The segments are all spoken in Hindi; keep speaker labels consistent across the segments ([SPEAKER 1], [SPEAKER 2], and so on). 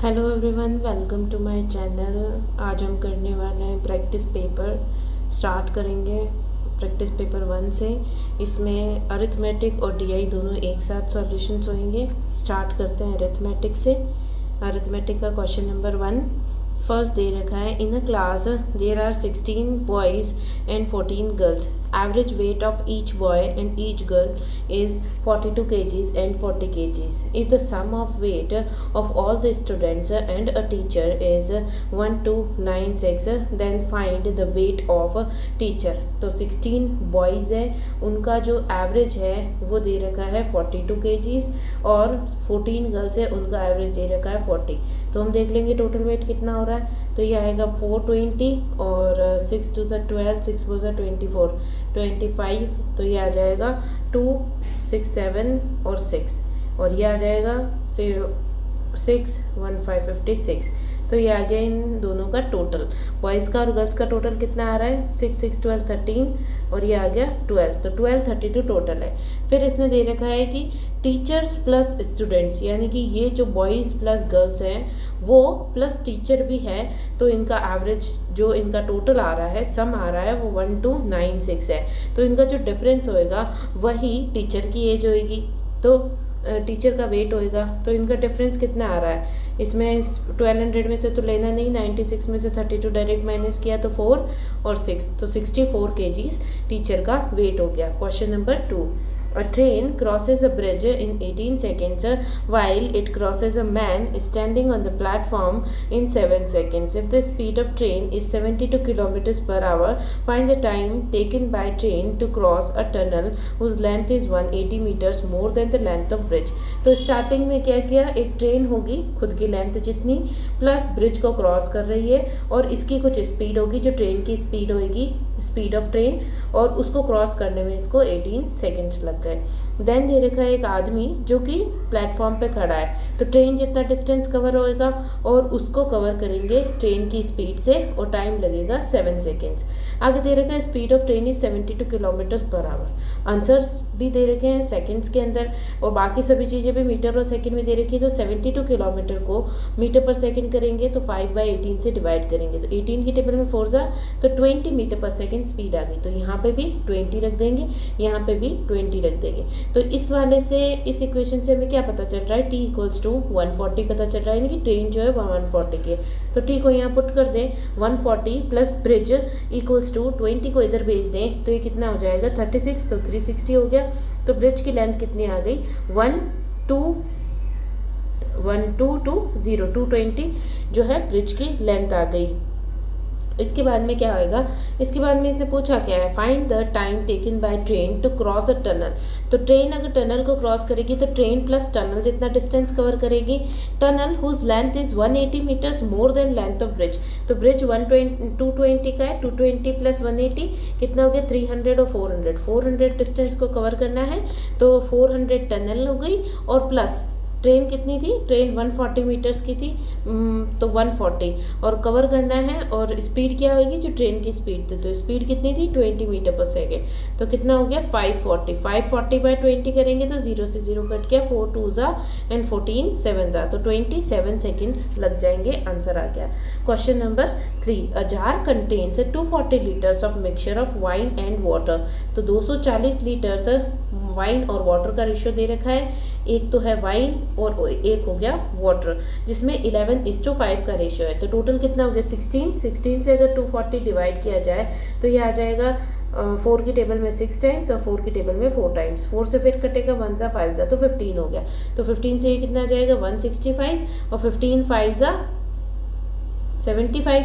[SPEAKER 1] Hello everyone, welcome to my channel. आज हम करने वाले हैं प्रैक्टिस पेपर। स्टार्ट करेंगे प्रैक्टिस पेपर 1 से। इसमें अरिथमेटिक और डीआई दोनों एक साथ सॉल्यूशंस होंगे। स्टार्ट करते हैं अरिथमेटिक से। अरिथमेटिक का क्वेश्चन नंबर 1 फर्स्ट दे रखा है, in a class there are 16 boys and 14 girls. Average weight of each boy and each girl is 42 kgs and 40 kgs. If the sum of weight of all the students and a teacher is 1296, then find the weight of teacher. तो 16 boys है, उनका जो एवरेज है वो दे रखा है 42 kgs और 14 गर्ल्स है, उनका एवरेज दे रखा है 40। तो हम देख लेंगे टोटल वेट कितना हो रहा है। तो ये आएगा 420 और 6 2 12, 6 4 24, 25। तो ये आ जाएगा 2 6 7 और 6, और ये आ जाएगा 6 1 5 56। तो ये आ गया इन दोनों का टोटल। बॉयज़ का और गर्ल्स का टोटल कितना आ रहा है 6 6 12 13, और ये आ गया 12। तो 12 32 टोटल है। फिर इसने दे रखा है कि टीचर्स प्लस स्टूडेंट्स, यानी कि ये जो बॉयज़ प्लस गर्ल्स हैं वो प्लस टीचर भी है, तो इनका एवरेज जो इनका टोटल आ रहा है, सम आ रहा है वो 1296 है। तो इनका जो डिफरेंस होएगा वही टीचर की एज होएगी, तो टीचर का वेट होएगा। तो इनका डिफरेंस कितना आ रहा है, इसमें 1200 में से तो लेना नहीं, 96 में से 32 डायरेक्ट माइनस किया तो 4 और 6, तो 64 kgs टीचर का वेट हो गया। Question number 2, a train crosses a bridge in 18 seconds while it crosses a man standing on the platform in 7 seconds. If the speed of train is 72 kilometers per hour, find the time taken by train to cross a tunnel whose length is 180 meters more than the length of bridge. तो स्टार्टिंग में क्या किया, एक ट्रेन होगी खुद की लेंथ जितनी प्लस ब्रिज को क्रॉस कर रही है, और इसकी कुछ स्पीड होगी जो ट्रेन की स्पीड होगी, स्पीड ऑफ ट्रेन, और उसको क्रॉस करने में इसको 18 सेकेंड्स लग गए। देन दे रखा है एक आदमी जो कि प्लेटफॉर्म पे खड़ा है, तो ट्रेन जितना डिस्टेंस कवर होएगा और उसको कवर करेंगे ट्रेन की स्पीड से, और टाइम लगेगा 7 सेकेंड्स। आगे दे रखा है speed of train is 72 kilometres per our. Answers भी दे रखे हैं सेकेंड्स के अंदर, और बाकी सभी चीज़ें भी मीटर और सेकेंड में दे रखी है। तो 72 किलोमीटर को मीटर पर सेकेंड करेंगे तो 5/18 से डिवाइड करेंगे, तो 18 की टेबल में 4 जा तो 20 मीटर पर सेकेंड स्पीड आ गई। तो यहाँ पे भी 20 रख देंगे, यहाँ पे भी 20 रख देंगे। तो इस वाले से, इस इक्वेशन से हमें क्या पता चल रहा है, t = 140 पता चल रहा है, यानी कि ट्रेन जो है वो 140 की है। तो t को यहाँ पुट कर दें, 140 प्लस ब्रिज = 20 को इधर भेज दें तो ये कितना हो जाएगा 36, तो 360 हो गया। तो ब्रिज की लेंथ कितनी आ गई 220 जो है ब्रिज की लेंथ आ गई। इसके बाद में क्या होएगा, इसके बाद में इसने पूछा क्या है, find the time taken by train to cross a tunnel. तो ट्रेन अगर टनल को क्रॉस करेगी तो ट्रेन प्लस टनल जितना डिस्टेंस कवर करेगी, tunnel whose length is 180 metres more than length of bridge. तो ब्रिज 220 का है, 220 प्लस 180 कितना हो गया 300 और 400 डिस्टेंस को कवर करना है, तो 400 टनल हो गई, और प्लस ट्रेन कितनी थी, ट्रेन 140 मीटर्स की थी, तो 140 और कवर करना है, और स्पीड क्या होगी जो ट्रेन की स्पीड थी, तो स्पीड कितनी थी 20 मीटर पर सेकेंड। तो कितना हो गया 540/20 करेंगे तो 0 से 0 कट गया, 4 2 एंड 14 7 तो 27 सेकेंड्स लग जाएंगे। आंसर आ गया। Question number 3, a jar contains 240 litres of mixture of wine and water. तो 240 लीटर्स वाइन और वाटर का रेशियो दे रखा है, एक तो है वाइन और एक हो गया वाटर, जिसमें 11:5 का रेशियो है। तो टोटल कितना हो गया 16 से अगर 240 डिवाइड किया जाए तो ये आ जाएगा 4 की टेबल में 6 टाइम्स और 4 की टेबल में 4 टाइम्स, 4 से फिर कटेगा 1 ज़ा 5 ज़ा तो 15 हो गया। तो 15 से ये कितना आ जाएगा 165 और 15 5 ज़ा 75।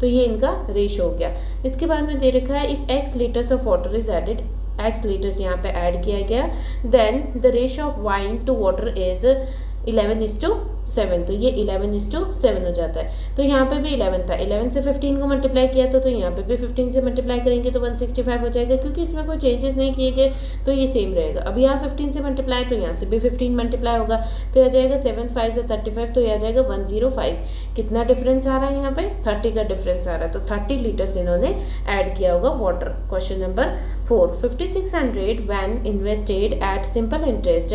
[SPEAKER 1] तो ये इनका रेशियो हो गया। इसके बाद में दे रखा है if x litres of water is added, x litres यहाँ पे ऐड किया गया, then the ratio of wine to water is 11:7। तो ये 11:7 हो जाता है। तो यहाँ पे भी 11 था, 11 से 15 को मल्टीप्लाई किया तो यहाँ पे भी 15 से मल्टीप्लाई करेंगे तो 165 हो जाएगा, क्योंकि इसमें कोई चेंजेस नहीं किए गए तो ये सेम रहेगा। अब यहाँ 15 से मल्टीप्लाई तो यहाँ से भी 15 मल्टीप्लाई होगा, तो यह आ जाएगा 7 5 से 35, तो यह आ जाएगा 105। कितना डिफरेंस आ रहा है यहाँ पे 30 का डिफरेंस आ रहा है, तो 30 लीटर्स इन्होंने ऐड किया होगा water. Question number 4, 5600 when invested at simple interest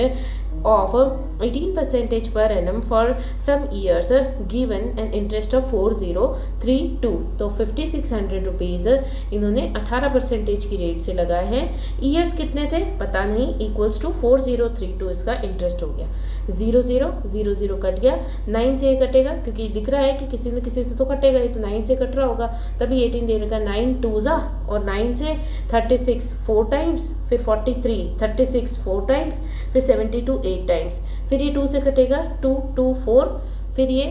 [SPEAKER 1] of 18% per annum for some years given an interest of 4032। तो 5600 रुपीज़ इन्होंने 18% की रेट से लगाए हैं। ईयर्स कितने थे पता नहीं, इक्वल्स टू 4032 इसका इंटरेस्ट हो गया। 0 0 0 0 कट गया, 9 से ये कटेगा क्योंकि दिख रहा है कि किसी न किसी से तो कटेगा ही, तो 9 से कट रहा होगा तभी 18 दे रखा। 9 2 जा और 9 से 36 4 टाइम्स, फिर 43 36 4 टाइम्स, फिर 72 8 टाइम्स, फिर ये 2 से कटेगा 2 2 4, फिर ये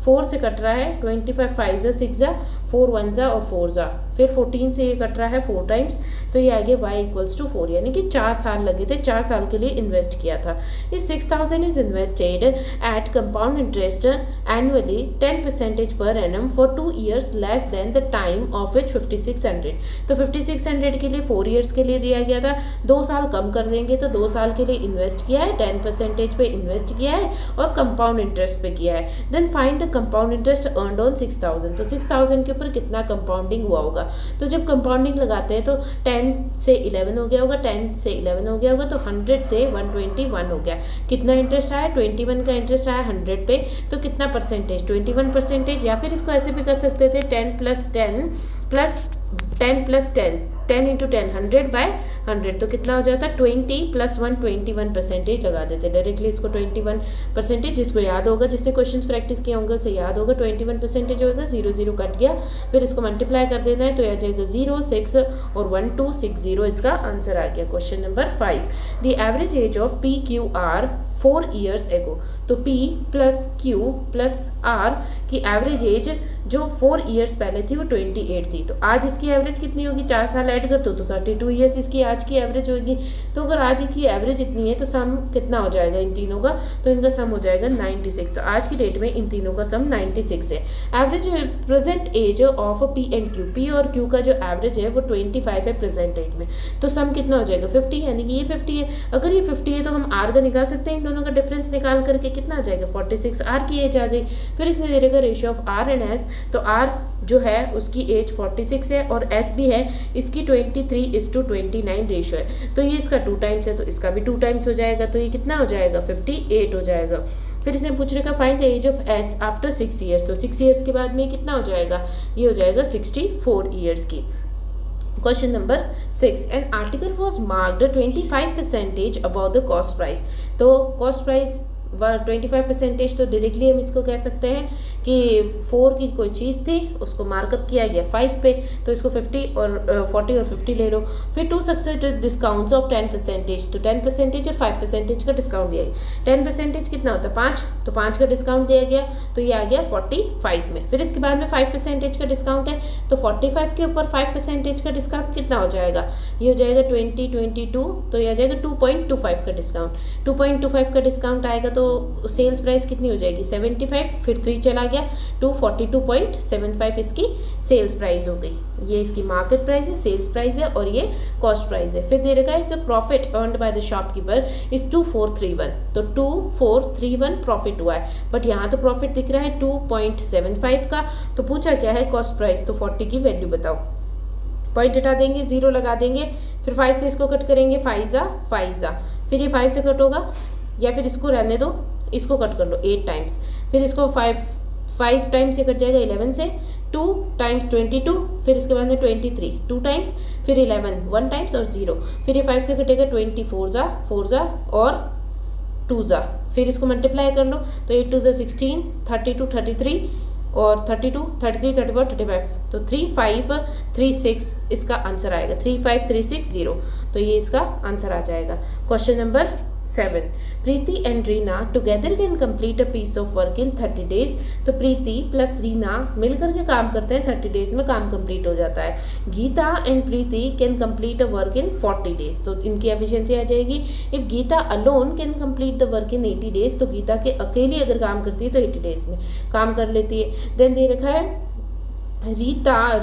[SPEAKER 1] 4 से कट रहा है 25 5 जा 6 जा 4 1 जा और 4 जा, फिर 14 से ये कट रहा है 4 टाइम्स, तो ये आ गया y इक्वल्स टू 4, यानी कि 4 साल लगे थे, 4 साल के लिए इन्वेस्ट किया था। If 6000 is invested at compound interest annually 10% per annum for 2 years less than the time of which 5600। तो 5600 के लिए 4 ईयर्स के लिए दिया गया था, 2 साल कम कर देंगे तो 2 साल के लिए इन्वेस्ट किया है, 10% पे इन्वेस्ट किया है और कंपाउंड इंटरेस्ट पे किया है। Then find the compound interest earned on 6000। तो 6000 के ऊपर कितना कंपाउंडिंग हुआ होगा, तो जब कंपाउंडिंग लगाते हैं तो 10 से 11 हो गया होगा, 10 से 11 हो गया होगा, तो 100 से 121 हो गया। कितना इंटरेस्ट आया, 21 का इंटरेस्ट आया 100 पे, तो कितना परसेंटेज 21%, या फिर इसको ऐसे भी कर सकते थे 10 plus 10 plus 10 plus 10 10 into 10 100 by 100, तो कितना हो जाता है 20 प्लस 1 21% लगा देते डायरेक्टली इसको 21%। जिसको याद होगा, जिसने क्वेश्चंस प्रैक्टिस किया होंगे उसे याद होगा 21% होगा। 0 0 कट गया, फिर इसको मल्टीप्लाई कर देना है तो आ जाएगा 0 6 और 1 2 6 0, इसका आंसर आ गया। Question number 5, the average age of P Q R 4 years ago. तो P plus Q plus R की एवरेज एज जो 4 ईयर्स पहले थी वो 28 थी, तो आज इसकी एवरेज कितनी होगी, 4 साल ऐड कर दो तो 32 ईयर्स इसकी आज की एवरेज होगी। तो अगर आज की एवरेज इतनी है तो सम कितना हो जाएगा इन तीनों का, तो इनका सम हो जाएगा 96। तो आज की डेट में इन तीनों का सम 96 है। Average present age of P and Q, P और Q का जो एवरेज है वो 25 है प्रेजेंट एज में, तो सम कितना हो जाएगा 50, यानी कि ये 50 है। अगर ये 50 है तो हम R का निकाल सकते हैं, इन दोनों का डिफरेंस निकाल करके कितना आ जाएगा 46, R की एज आ गई। फिर इसमें दे देगा ratio of R and S, तो R जो है उसकी एज 46 है और S भी है, इसकी 23:29 रेशियो है, तो ये इसका 2 टाइम्स है तो इसका भी 2 टाइम्स हो जाएगा, तो ये कितना हो जाएगा 58 हो जाएगा। फिर इसमें पूछ रखा find the age of S after 6 years, तो 6 ईयर्स के बाद में कितना हो जाएगा, ये हो जाएगा 64 ईयर्स की। Question number 6, an article was marked 25% about the cost price. तो कॉस्ट प्राइस 25%, तो डायरेक्टली हम इसको कह सकते हैं कि 4 की कोई चीज़ थी उसको मार्कअप किया गया 5 पे, तो इसको 50 और 40 और 50 ले लो। फिर 2 सक्सेसिव डिस्काउंट्स ऑफ 10%, तो 10% और 5% का डिस्काउंट दिया गया। 10% कितना होता है 5, तो 5 का डिस्काउंट दिया गया, तो ये आ गया 45 में। फिर इसके बाद में 5% का डिस्काउंट है, तो 45 के ऊपर 5% का डिस्काउंट कितना हो जाएगा, ये हो जाएगा 22, तो ये आ जाएगा 2.25 का डिस्काउंट। 2.25 का डिस्काउंट आएगा तो सेल्स प्राइस कितनी हो जाएगी 75, फिर 3 चला गया 242.75 इसकी सेल्स प्राइस हो गई। ये इसकी मार्केट प्राइस है, सेल्स प्राइस है और ये कॉस्ट प्राइस है। फिर दे रखा है the profit earned by the shopkeeper is 2431, तो 2431 प्रॉफिट हुआ है, बट यहाँ तो प्रॉफिट दिख रहा है 2.75 का। तो पूछा क्या है कॉस्ट प्राइस, तो 40 की वैल्यू बताओ। पॉइंट हटा देंगे, 0 लगा देंगे, फिर 5 से इसको कट करेंगे 5 जा, फिर ये 5 से कट होगा, या फिर इसको रहने दो, इसको कट कर लो 8 टाइम्स, फिर इसको 5 टाइम्स से कट जाएगा 11 से, 2 टाइम्स 22, फिर इसके बाद में 23 2 टाइम्स, फिर 11 1 टाइम्स और 0, फिर ये 5 से कटेगा 24 जा और 2 जा, फिर इसको मल्टीप्लाई कर लो, तो 8 2 16, 32 33 और 32 33 34 35, तो 3536 इसका आंसर आएगा, 35360, तो ये इसका आंसर आ जाएगा। Question number 7, Preeti and Reena together can complete a piece of work in 30 days. तो प्रीति प्लस रीना मिलकर के काम करते हैं, 30 डेज में काम कंप्लीट हो जाता है। Geeta and Preeti can complete a work in 40 days, तो इनकी एफिशिएंसी आ जाएगी। If Geeta alone can complete the work in 80 days, तो गीता के अकेली अगर काम करती है तो 80 डेज में काम कर लेती है। देन दे रखा है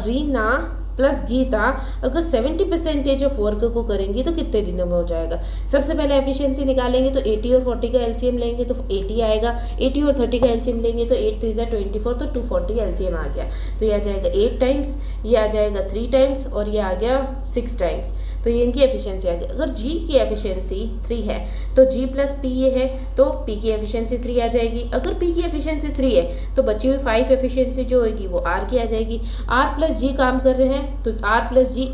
[SPEAKER 1] रीना प्लस गीता अगर 70% ऑफ वर्क को करेंगी तो कितने दिनों में हो जाएगा। सबसे पहले एफिशिएंसी निकालेंगे तो 80 और 40 का एलसीएम लेंगे तो 80 आएगा, 80 और 30 का एलसीएम लेंगे तो 8 3 24, तो 240 एलसीएम आ गया। तो ये आ जाएगा 8 टाइम्स, ये आ जाएगा 3 टाइम्स और ये आ गया 6 टाइम्स। तो ये इनकी एफिशिएंसी आ गई। अगर जी की एफिशिएंसी 3 है तो जी प्लस पी ये है, तो पी की एफिशिएंसी 3 आ जाएगी। अगर पी की एफिशिएंसी 3 है तो बची हुई 5 एफिशिएंसी जो होगी वो आर की आ जाएगी। आर प्लस जी काम कर रहे हैं तो आर प्लस जी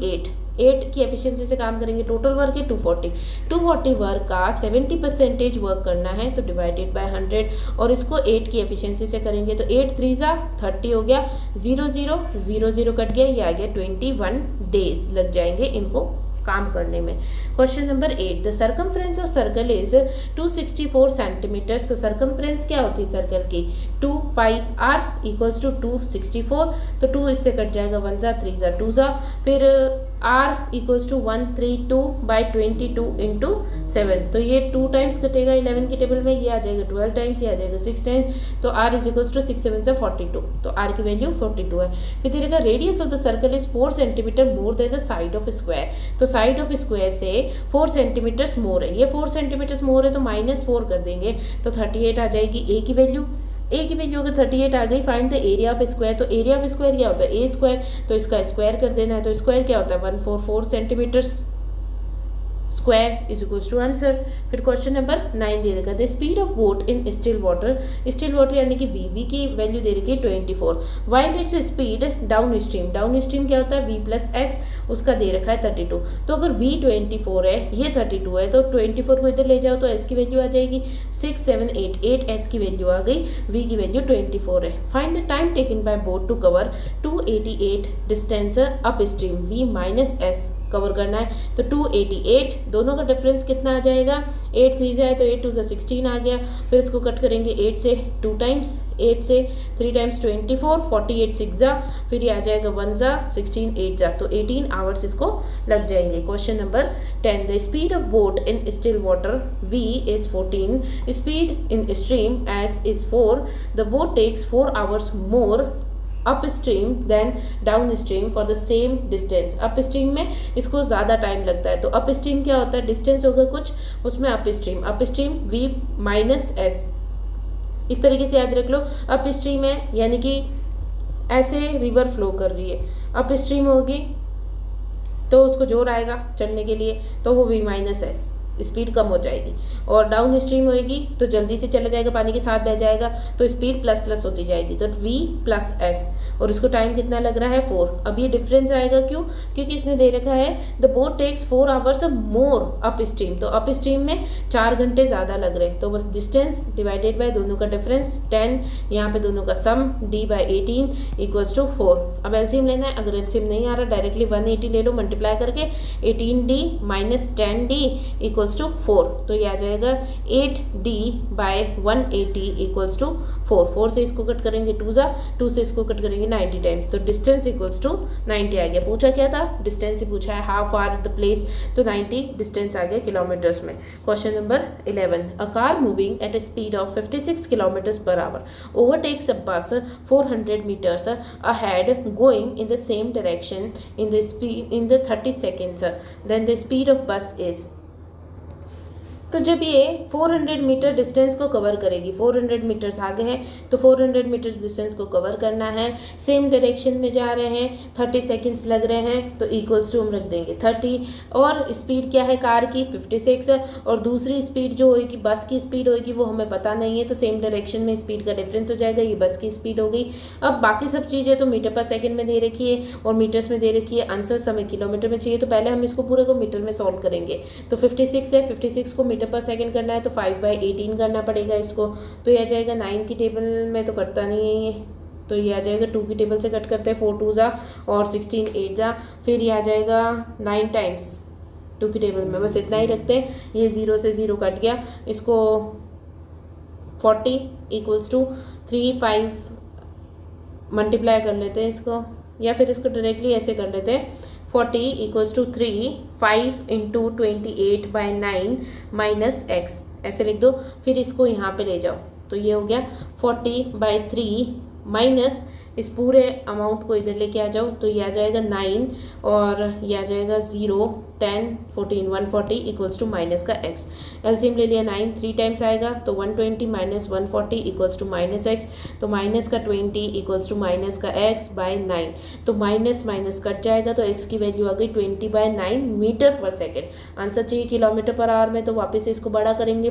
[SPEAKER 1] 8 की एफिशिएंसी से काम करेंगे। टोटल वर्क है 240 वर्क का 70% वर्क करना है तो डिवाइडेड बाय 100 और इसको 8 की एफिशिएंसी से करेंगे तो 8 3 जा 30 हो गया, 0 0 0 0 कट गया, ये आ गया 21 डेज लग जाएंगे इनको काम करने में। Question number 8, the circumference of circle is 264 centimetres. तो सर्कमफ्रेंस क्या होती है सर्कल की 2 पाई आर इक्वल्स टू 264, तो 2 इससे कट जाएगा 1 जा 3 जा 2 जा, फिर r equals to 132 by 22 into 7, तो ये 2 टाइम्स कटेगा 11 की टेबल में, ये आ जाएगा 12 टाइम्स, ये आ जाएगा 6 टाइम्स, तो r इज इक्वल्स टू 6 7 से 42, तो r की वैल्यू 42 है। फिर तेरे radius of the circle is 4 centimetre more than the side of square, तो साइड ऑफ स्क्वायर से 4 सेंटीमीटर्स मोर है, ये 4 सेंटीमीटर्स मोर है तो -4 कर देंगे तो 38 आ जाएगी a की वैल्यू। ए की वैल्यू अगर 38 आ गई, find the area of square, तो एरिया ऑफ स्क्वायर क्या होता है ए स्क्वायर, तो इसका स्क्वायर कर देना है, तो स्क्वायर क्या होता है 144 centimetres square is equals to answer. फिर क्वेश्चन नंबर 9 दे रखा है, the speed of boat in still water यानी कि वी की वैल्यू दे रखी है 24, while its speed downstream क्या होता है v प्लस एस, उसका दे रखा है 32, तो अगर v 24 है ये 32 है तो 24 को इधर ले जाओ तो s की वैल्यू आ जाएगी 6 7 8 s की वैल्यू आ गई, v की वैल्यू 24 है। Find the time taken by boat to cover 288 distance upstream, v minus S cover करना है तो 288, दोनों का डिफरेंस कितना आ जाएगा 8 3 जाए तो 8 2 से 16 आ गया, फिर इसको कट करेंगे 8 से 2 टाइम्स, 8 से 3 टाइम्स 24, 48 6 जा, फिर ये आ जाएगा 1 जा 16 8 जा, तो 18 आवर्स इसको लग जाएंगे। Question number 10, the speed of boat in still water v is 14, speed in stream s is 4, the boat takes 4 hours more upstream than downstream for the same distance. Upstream में इसको ज़्यादा टाइम लगता है, तो अप स्ट्रीम क्या होता है डिस्टेंस होगा कुछ, उसमें up stream v minus S, इस तरीके से याद रख लो। अप स्ट्रीम है यानी कि ऐसे रिवर फ्लो कर रही है, अप स्ट्रीम होगी तो उसको जोर आएगा चलने के लिए तो वो v माइनस एस, स्पीड कम हो जाएगी, और डाउन स्ट्रीम होएगी तो जल्दी से चला जाएगा, पानी के साथ बह जाएगा तो स्पीड प्लस प्लस होती जाएगी, तो v प्लस एस, और इसको टाइम कितना लग रहा है 4। अब ये डिफरेंस आएगा क्यों, क्योंकि इसने दे रखा है the boat takes 4 hours more upstream, तो अप स्ट्रीम में 4 घंटे ज़्यादा लग रहे हैं, तो बस डिस्टेंस डिवाइडेड बाय दोनों का डिफरेंस 10, यहाँ पे दोनों का सम d बाई 18 इक्वल्स टू 4। अब एलसीएम लेना है, अगर एलसीएम नहीं आ रहा डायरेक्टली 180 ले लो मल्टीप्लाई करके, 18d minus 10d equals to 4, तो ये आ जाएगा 8d बाय 180 इक्वल्स टू 4, 4 से इसको कट करेंगे 2 जा, 2 से इसको कट करेंगे 90 टाइम्स, तो डिस्टेंस इक्वल्स टू 90 आ गया। पूछा क्या था डिस्टेंस ही पूछा है, हाउ फार द प्लेस, तो 90 डिस्टेंस आ गया किलोमीटर्स में। Question number 11, a car moving at a speed of 56 kilometres per hour overtakes a bus 400 metres ahead going in the same direction in the 30 seconds, then the speed of bus is. तो जब ये 400 मीटर डिस्टेंस को कवर करेगी, 400 मीटर्स आगे है तो 400 मीटर डिस्टेंस को कवर करना है, सेम डायरेक्शन में जा रहे हैं, 30 सेकंड्स लग रहे हैं, तो इक्वल्स टू हम रख देंगे 30, और स्पीड क्या है कार की 56, और दूसरी स्पीड जो होगी बस की स्पीड होगी वो हमें पता नहीं है, तो सेम डायरेक्शन में स्पीड का डिफरेंस हो जाएगा, ये बस की स्पीड हो गई। अब बाकी सब चीज़ें तो मीटर पर सेकेंड में दे रखी है और मीटर्स में दे रखी है, आंसर हमें किलोमीटर में चाहिए, तो पहले हम इसको पूरे को मीटर में सॉल्व करेंगे। तो 56 है, 56 को मीटर पर सेकंड करना है तो 5/18 करना पड़ेगा इसको, तो ये आ जाएगा 9 की टेबल में तो कटता नहीं है ये, तो ये आ जाएगा 2 की टेबल से कट करते हैं, 4 2 जा और 16 8 जा, फिर ये आ जाएगा 9 टाइम्स 2 की टेबल में, बस इतना ही रखते हैं, ये 0 से 0 कट गया, इसको 40 इक्वल्स टू 3 5 मल्टीप्लाई कर लेते हैं इसको, या फिर इसको डायरेक्टली ऐसे कर लेते हैं 40 equals to 3 5 into 28/9 minus x, ऐसे लिख दो, फिर इसको यहाँ पे ले जाओ, तो ये हो गया 40/3 माइनस इस पूरे अमाउंट को इधर लेके आ जाओ, तो ये आ जाएगा 9 और ये आ जाएगा 0 10 14 140 इक्वल्स टू माइनस का x। एलसीएम ले लिया 9, 3 टाइम्स आएगा तो 120 minus 140 equals to minus x, तो माइनस का 20 इक्वल्स टू माइनस का x बाय 9, तो माइनस माइनस कट जाएगा तो x की वैल्यू आ गई 20/9 मीटर पर सेकेंड। आंसर चाहिए किलोमीटर पर आवर में, तो वापस से इसको बड़ा करेंगे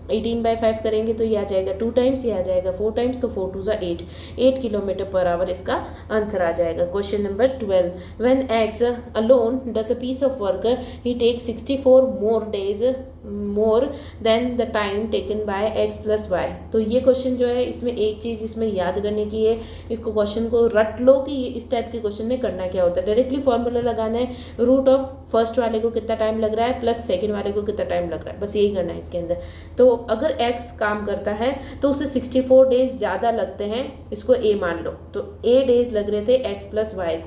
[SPEAKER 1] 18/5 करेंगे तो ये आ जाएगा 2 टाइम्स, ये आ जाएगा 4 टाइम्स, तो 4 2 8, 8 किलोमीटर पर आवर इसका आंसर आ जाएगा। Question number 12, when X alone does a piece of work he take 64 more days more than the time taken by X plus Y. तो ये क्वेश्चन जो है इसमें एक चीज़ इसमें याद करने की है, इसको क्वेश्चन को रट लो कि ये इस टाइप के क्वेश्चन में करना क्या होता है। डायरेक्टली फॉर्मूला लगाना है, रूट ऑफ फर्स्ट वाले को कितना टाइम लग रहा है प्लस सेकंड वाले को कितना टाइम लग रहा है, बस यही करना है इसके अंदर। तो अगर x काम करता है तो उसे 64 डेज ज़्यादा लगते हैं, इसको a मान लो, तो a डेज लग रहे थे x प्लस वाई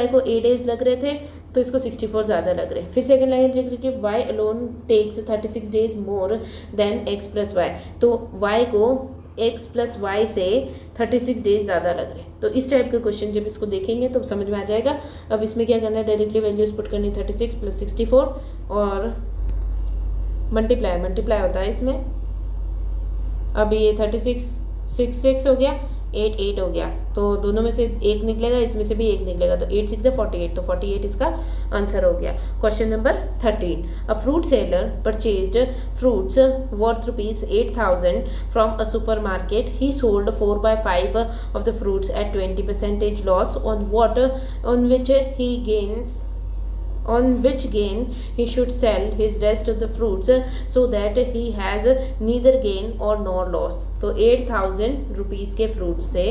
[SPEAKER 1] को a डेज लग रहे थे तो इसको 64 ज़्यादा लग रहे हैं। फिर सेकंड लाइन लिख रही है y alone takes 36 days more than x plus Y, तो y को x प्लस वाई से 36 डेज ज़्यादा लग रहे हैं। तो इस टाइप के क्वेश्चन जब इसको देखेंगे तो समझ में आ जाएगा। अब इसमें क्या करना है, डायरेक्टली वैल्यूज पुट करनी 36 प्लस 64 और मल्टीप्लाई होता है इसमें। अब ये 36 6 हो गया, 8 8 हो गया, तो दोनों में से एक निकलेगा, इसमें से भी एक निकलेगा, तो 8 6 48, तो 48 इसका आंसर हो गया। Question number 13, a fruit seller purchased fruits worth ₹8,000 from a supermarket, he sold 4/5 of the fruits at 20% loss on which gain he should sell his rest of the fruits so that he has neither gain or nor loss। तो 8,000 रुपीज़ के फ्रूट्स थे,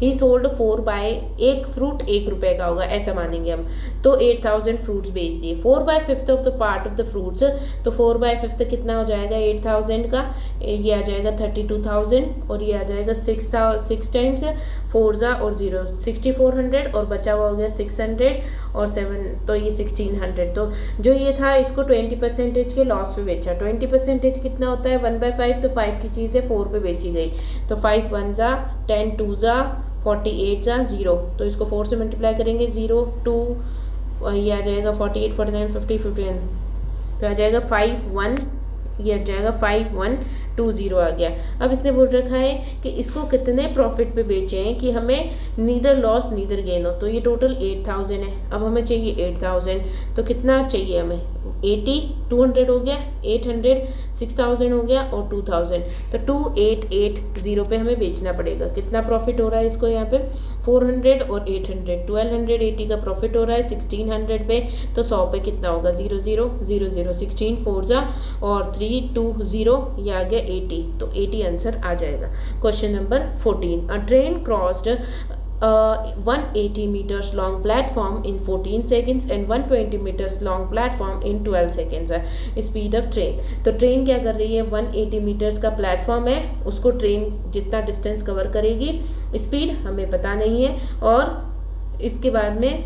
[SPEAKER 1] ही सोल्ड 4/एक फ्रूट 1 रुपये का होगा ऐसा मानेंगे हम, तो 8,000 फ्रूट्स बेच दिए। 4/5 of the part of the fruits, तो 4/5 कितना हो जाएगा 8,000 का, ये आ जाएगा 32,000 और ये आ जाएगा 6 टाइम्स 4 और 0 6,400 और बचा हुआ हो गया 600 और 7, तो ये 1,600। तो जो ये था इसको 20% के लॉस पे बेचा। 20% कितना होता है 1/5, तो 5 की चीज़ है 4 पे बेची गई, तो 5 1 जा 10 2 जा 48 जा 0, तो इसको 4 से मल्टीप्लाई करेंगे 0 2, ये आ जाएगा 48 49 50 51, तो आ जाएगा 5 1, ये आ जाएगा 5120 आ गया। अब इसने बोल रखा है कि इसको कितने प्रॉफिट पे बेचे हैं कि हमें नीदर लॉस नीदर गेन हो, तो ये टोटल 8,000 है। अब हमें चाहिए 8,000, तो कितना चाहिए हमें 80 200 हो गया, 800 6,000 हो गया और 2,000, तो 2880 पे हमें बेचना पड़ेगा। कितना प्रॉफिट हो रहा है इसको यहाँ पे 400 और 800, 1280 का प्रॉफिट हो रहा है 1,600 पे, तो 100 पे कितना होगा 0 0 0 0 16 4 जा और 320, ये आ गया 80, तो 80 आंसर आ जाएगा। Question number 14, a train crossed 180 meters long platform in 14 seconds and 120 meters long platform in 12 seconds है स्पीड ऑफ ट्रेन। तो ट्रेन क्या कर रही है 180 मीटर्स का प्लेटफॉर्म है, उसको ट्रेन जितना डिस्टेंस कवर करेगी, स्पीड हमें पता नहीं है, और इसके बाद में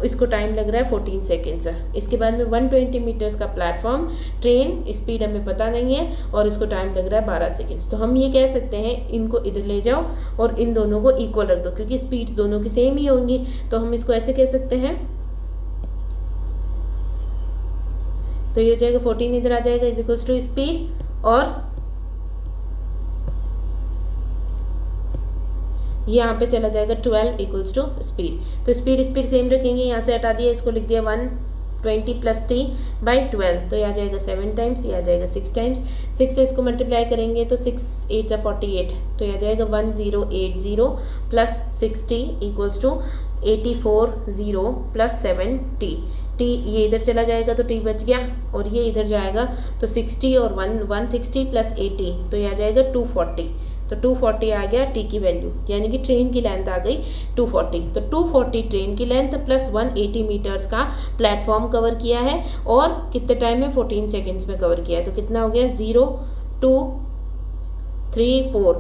[SPEAKER 1] इसको टाइम लग रहा है 14 सेकेंड्स है। इसके बाद में 120 मीटर्स का प्लेटफॉर्म, ट्रेन स्पीड हमें पता नहीं है और इसको टाइम लग रहा है 12 सेकेंड्स। तो हम ये कह सकते हैं इनको इधर ले जाओ और इन दोनों को इक्वल रख दो, क्योंकि स्पीड्स दोनों की सेम ही होंगी, तो हम इसको ऐसे कह सकते हैं। तो ये हो जाएगा 14 इधर आ जाएगा इज इक्वल्स टू स्पीड, और यहाँ पे चला जाएगा 12 इक्वल्स टू स्पीड। तो स्पीड सेम रखेंगे, यहाँ से हटा दिया, इसको लिख दिया 120 प्लस t/12, तो ये आ जाएगा 7 टाइम्स, ये आ जाएगा 6 टाइम्स। 6 से इसको मल्टीप्लाई करेंगे तो 6 8 48, तो ये आ जाएगा 1080 plus 60 equals to 84 plus 7t। t ये इधर चला जाएगा तो t बच गया, और ये इधर जाएगा तो 60 और 160 प्लस 80, तो ये आ जाएगा 240। तो 240 आ गया t की वैल्यू, यानी कि ट्रेन की लेंथ आ गई 240। तो 240 ट्रेन की लेंथ प्लस 180 मीटर्स का प्लेटफॉर्म कवर किया है, और कितने टाइम में 14 सेकेंड्स में कवर किया है। तो कितना हो गया 0 2 3 4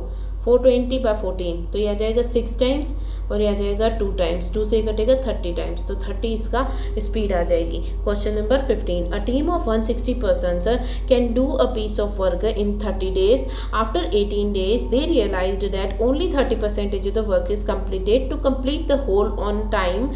[SPEAKER 1] 420/14, तो ये आ जाएगा 6 टाइम्स, और ये आ जाएगा 2 टाइम्स, 2 से कटेगा 30 टाइम्स, तो 30 इसका स्पीड आ जाएगी। Question number 15, a team of 160 persons can do a piece of work in 30 days. After 18 days they realized that only 30% of the work is completed। To complete the whole on time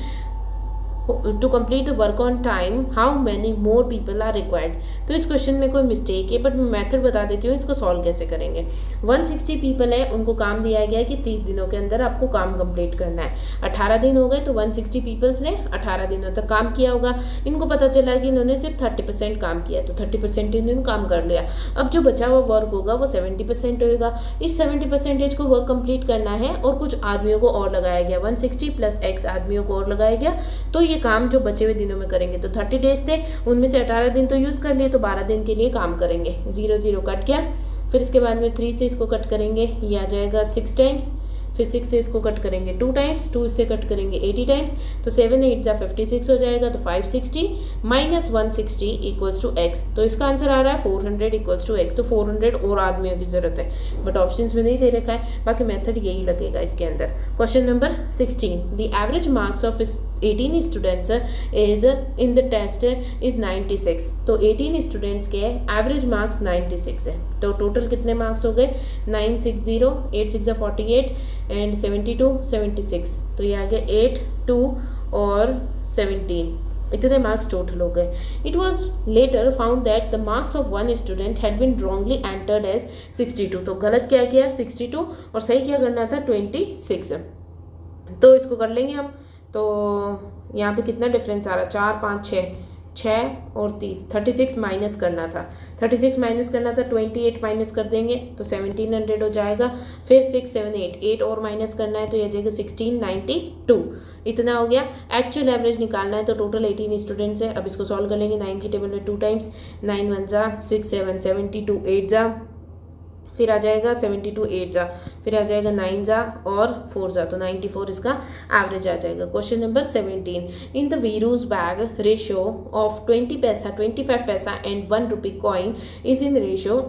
[SPEAKER 1] to complete the work on time how many more people are required. तो इस क्वेश्चन में कोई मिस्टेक है, बट मैं मेथड बता देती हूँ इसको सॉल्व कैसे करेंगे। 160 पीपल है, उनको काम दिया गया है कि 30 दिनों के अंदर आपको काम कंप्लीट करना है। 18 दिन हो गए, तो 160 पीपल्स ने 18 दिनों तक काम किया होगा। इनको पता चला कि इन्होंने सिर्फ 30% काम किया, तो 30% इन्होंने काम कर लिया। अब जो बचा हुआ वर्क होगा वो 70% होगा। इस 70% को वर्क कंप्लीट करना है और कुछ आदमियों को और लगाया गया, 160 प्लस x आदमियों को और लगाया गया। तो ये काम जो बचे हुए दिनों में करेंगे, तो 30 डेज थे, उनमें से 18 दिन तो यूज़ कर लिए, तो 12 दिन के लिए काम करेंगे। 0 0 कट गया, फिर इसके बाद में 3 से इसको कट करेंगे, ये आ जाएगा 6 टाइम्स, फिर 6 से इसको कट करेंगे 2 टाइम्स, 2 से कट करेंगे 80 टाइम्स, तो 7 8 जा 56 हो जाएगा, तो 560 माइनस 160 इक्वल्स टू x। तो इसका आंसर आ रहा है 400 इक्वल्स टू x। तो 400 और आदमियों की ज़रूरत है, बट ऑप्शंस में नहीं दे रखा है, बाकी मेथड यही लगेगा इसके अंदर। Question number 16, the average marks of 18 students is in the test is 96। तो 18 स्टूडेंट्स के एवरेज मार्क्स 96 है, तो टोटल कितने मार्क्स हो गए 960, 8 6 48 एंड 72 76, तो ये आ गया 8 2 और 17, इतने मार्क्स टोटल हो गए। It was later found that the marks of one student had been wrongly entered as 62। तो गलत क्या किया 62 और सही क्या करना था 26। तो इसको कर लेंगे हम, तो यहाँ पे कितना डिफरेंस आ रहा है 4 5 6 और 30, 36 माइनस करना था, 36 माइनस करना था, 28 माइनस कर देंगे तो 1700 हो जाएगा। फिर 6 7 8 और माइनस करना है, तो ये जाएगा 1692, इतना हो गया। एक्चुअल एवरेज निकालना है, तो टोटल 18 स्टूडेंट्स है। अब इसको सॉल्व कर लेंगे, 9 की टेबल में 2 टाइम्स, 9 1 जा 6 7 72 8 जा, फिर आ जाएगा 72 8 जा, फिर आ जाएगा 9 जा और 4 जा, तो 94 इसका एवरेज आ जाएगा। Question number 17, in the Viru's bag ratio of 20 paisa 25 paisa and 1 rupee coin is in ratio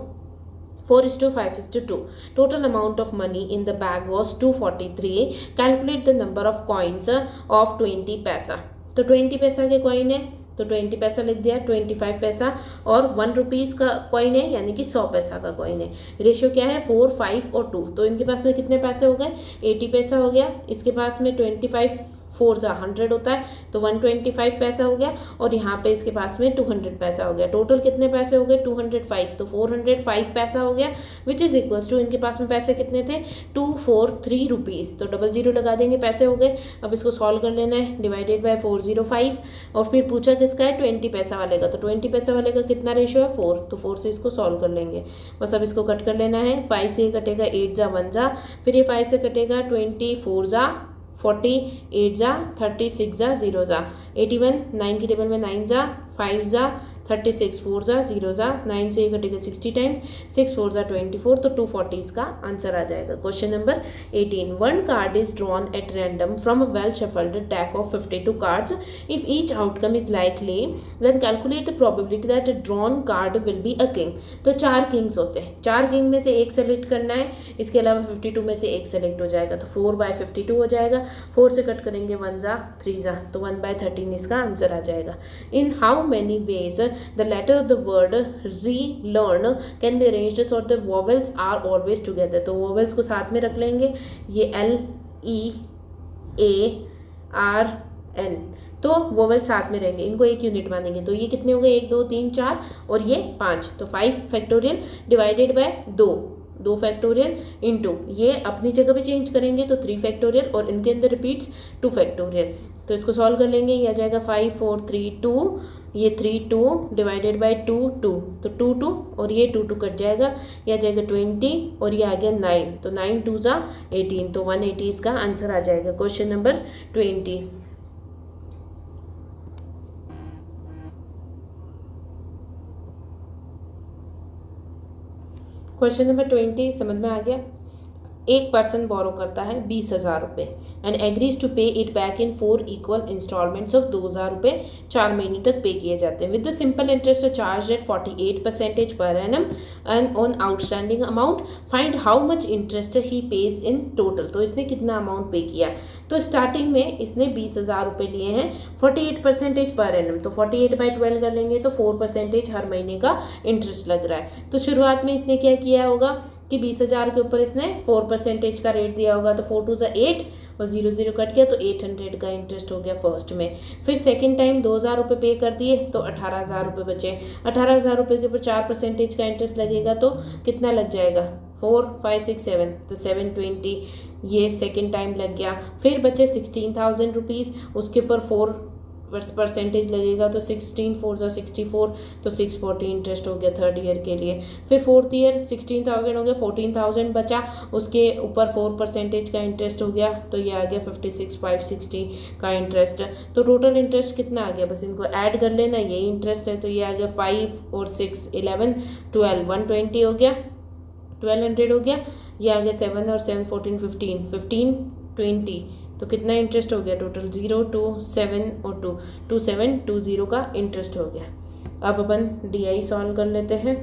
[SPEAKER 1] 4:5:2. Total amount of money in the bag was 243. Calculate the number of coins of 20 पैसा। तो 20 पैसा के कॉइन है, तो 20 पैसा लिख दिया, 25 पैसा और 1 रुपीज़ का कॉइन है, यानी कि 100 पैसा का कॉइन है। रेशियो क्या है 4 5 और 2, तो इनके पास में कितने पैसे हो गए 80 पैसा हो गया, इसके पास में 25 4 जा 100 होता है, तो 125 पैसा हो गया, और यहाँ पे इसके पास में 200 पैसा हो गया। टोटल कितने पैसे हो गए 205, तो 405 पैसा हो गया, विच इज़ इक्वल्स टू इनके पास में पैसे कितने थे 243 रुपीज़, तो 00 लगा देंगे, पैसे हो गए। अब इसको सॉल्व कर लेना है, डिवाइडेड बाय 405, और फिर पूछा किसका है 20 पैसा वाले का, तो 20 पैसा वाले का कितना रेशियो है 4, तो 4 से इसको सॉल्व कर लेंगे। बस अब इसको कट कर लेना है, 5 से कटेगा 8 जा 1 जा, फिर ये 5 से कटेगा 24 जा 40, 8 जा 36 जा 0 जा 81, 9 की टेबल में 9 जा 5 जा 36, 4 जा 0 जा, 9 से कटेगा 60 टाइम्स, 6 4 जा 24, तो 240 इसका आंसर आ जाएगा। Question number 18, one card is drawn at random from a well shuffled deck of 52 cards. If each outcome is likely then calculate the probability that a drawn card will be a king. तो 4 किंग्स होते हैं, 4 किंग में से एक सेलेक्ट करना है, इसके अलावा 52 में से एक सेलेक्ट हो जाएगा, तो 4/52 हो जाएगा। 4 से कट करेंगे 1 जा 3 जा, तो 1/13 इसका आंसर आ जाएगा। In how many ways the letter of the word relearn can be arranged so the vowels are always together। तो vowels को साथ में रख लेंगे, ये LEARN, तो वोवेल साथ में रहेंगे, इनको एक यूनिट मानेंगे, तो ये कितने हो गए 1 2 3 4 और ये 5, तो 5 factorial divided by 2 factorial into ये अपनी जगह पे चेंज करेंगे, तो 3 फैक्टोरियल और इनके अंदर रिपीट्स 2 फैक्टोरियल। तो इसको सॉल्व कर लेंगे, ये आ जाएगा 5 4 3 2, ये 3 2 डिवाइडेड बाय 2 2, तो 2 2 और ये 2 2 कट जाएगा, ये आ जाएगा 20 और ये आ गया 9, तो 9 2 जा 18, तो 180 इसका आंसर आ जाएगा। क्वेश्चन नंबर 20, क्वेश्चन नंबर 20 समझ में आ गया। एक पर्सन बोरो करता है 20,000 रुपये and agrees to pay it back in 4 equal instalments of 2,000 रुपये 4 महीने तक पे किए जाते हैं, with the simple interest charge at 48% per annum and on outstanding amount find how much interest he pays in total. तो इसने कितना अमाउंट पे किया, तो स्टार्टिंग में इसने 20,000 रुपये लिए हैं, 48% पर एनम, तो 48/12 कर लेंगे, तो 4% हर महीने का इंटरेस्ट लग रहा है। तो शुरुआत में इसने क्या किया होगा कि 20,000 के ऊपर इसने 4% का रेट दिया होगा, तो 4 2 जा 8 और 0 कट गया तो 800 का इंटरेस्ट हो गया फर्स्ट में। फिर सेकेंड टाइम 2000 रुपये पे कर दिए तो 18,000 रुपये बचे। 18,000 रुपये के ऊपर 4% का इंटरेस्ट लगेगा तो कितना लग जाएगा, 4 5 6 7 तो 720, ये सेकेंड टाइम लग गया। फिर बचे 16,000 रुपीज़, उसके ऊपर 4% लगेगा तो 16 4 64 तो 640 इंटरेस्ट हो गया थर्ड ईयर के लिए। फिर फोर्थ ईयर 16,000 हो गया, 14,000 बचा, उसके ऊपर 4% का इंटरेस्ट हो गया तो ये आ गया 56,560 का इंटरेस्ट। तो टोटल इंटरेस्ट कितना आ गया, बस इनको ऐड कर लेना, यही इंटरेस्ट है। तो ये आ गया 5 और 6 11 12 120 हो गया, 1200 हो गया। ये आ गया 7 और 7 14 15 15 20 तो कितना इंटरेस्ट हो गया टोटल, 0 2 7 और 2 2720 का इंटरेस्ट हो गया। अब अपन DI सॉल्व कर लेते हैं।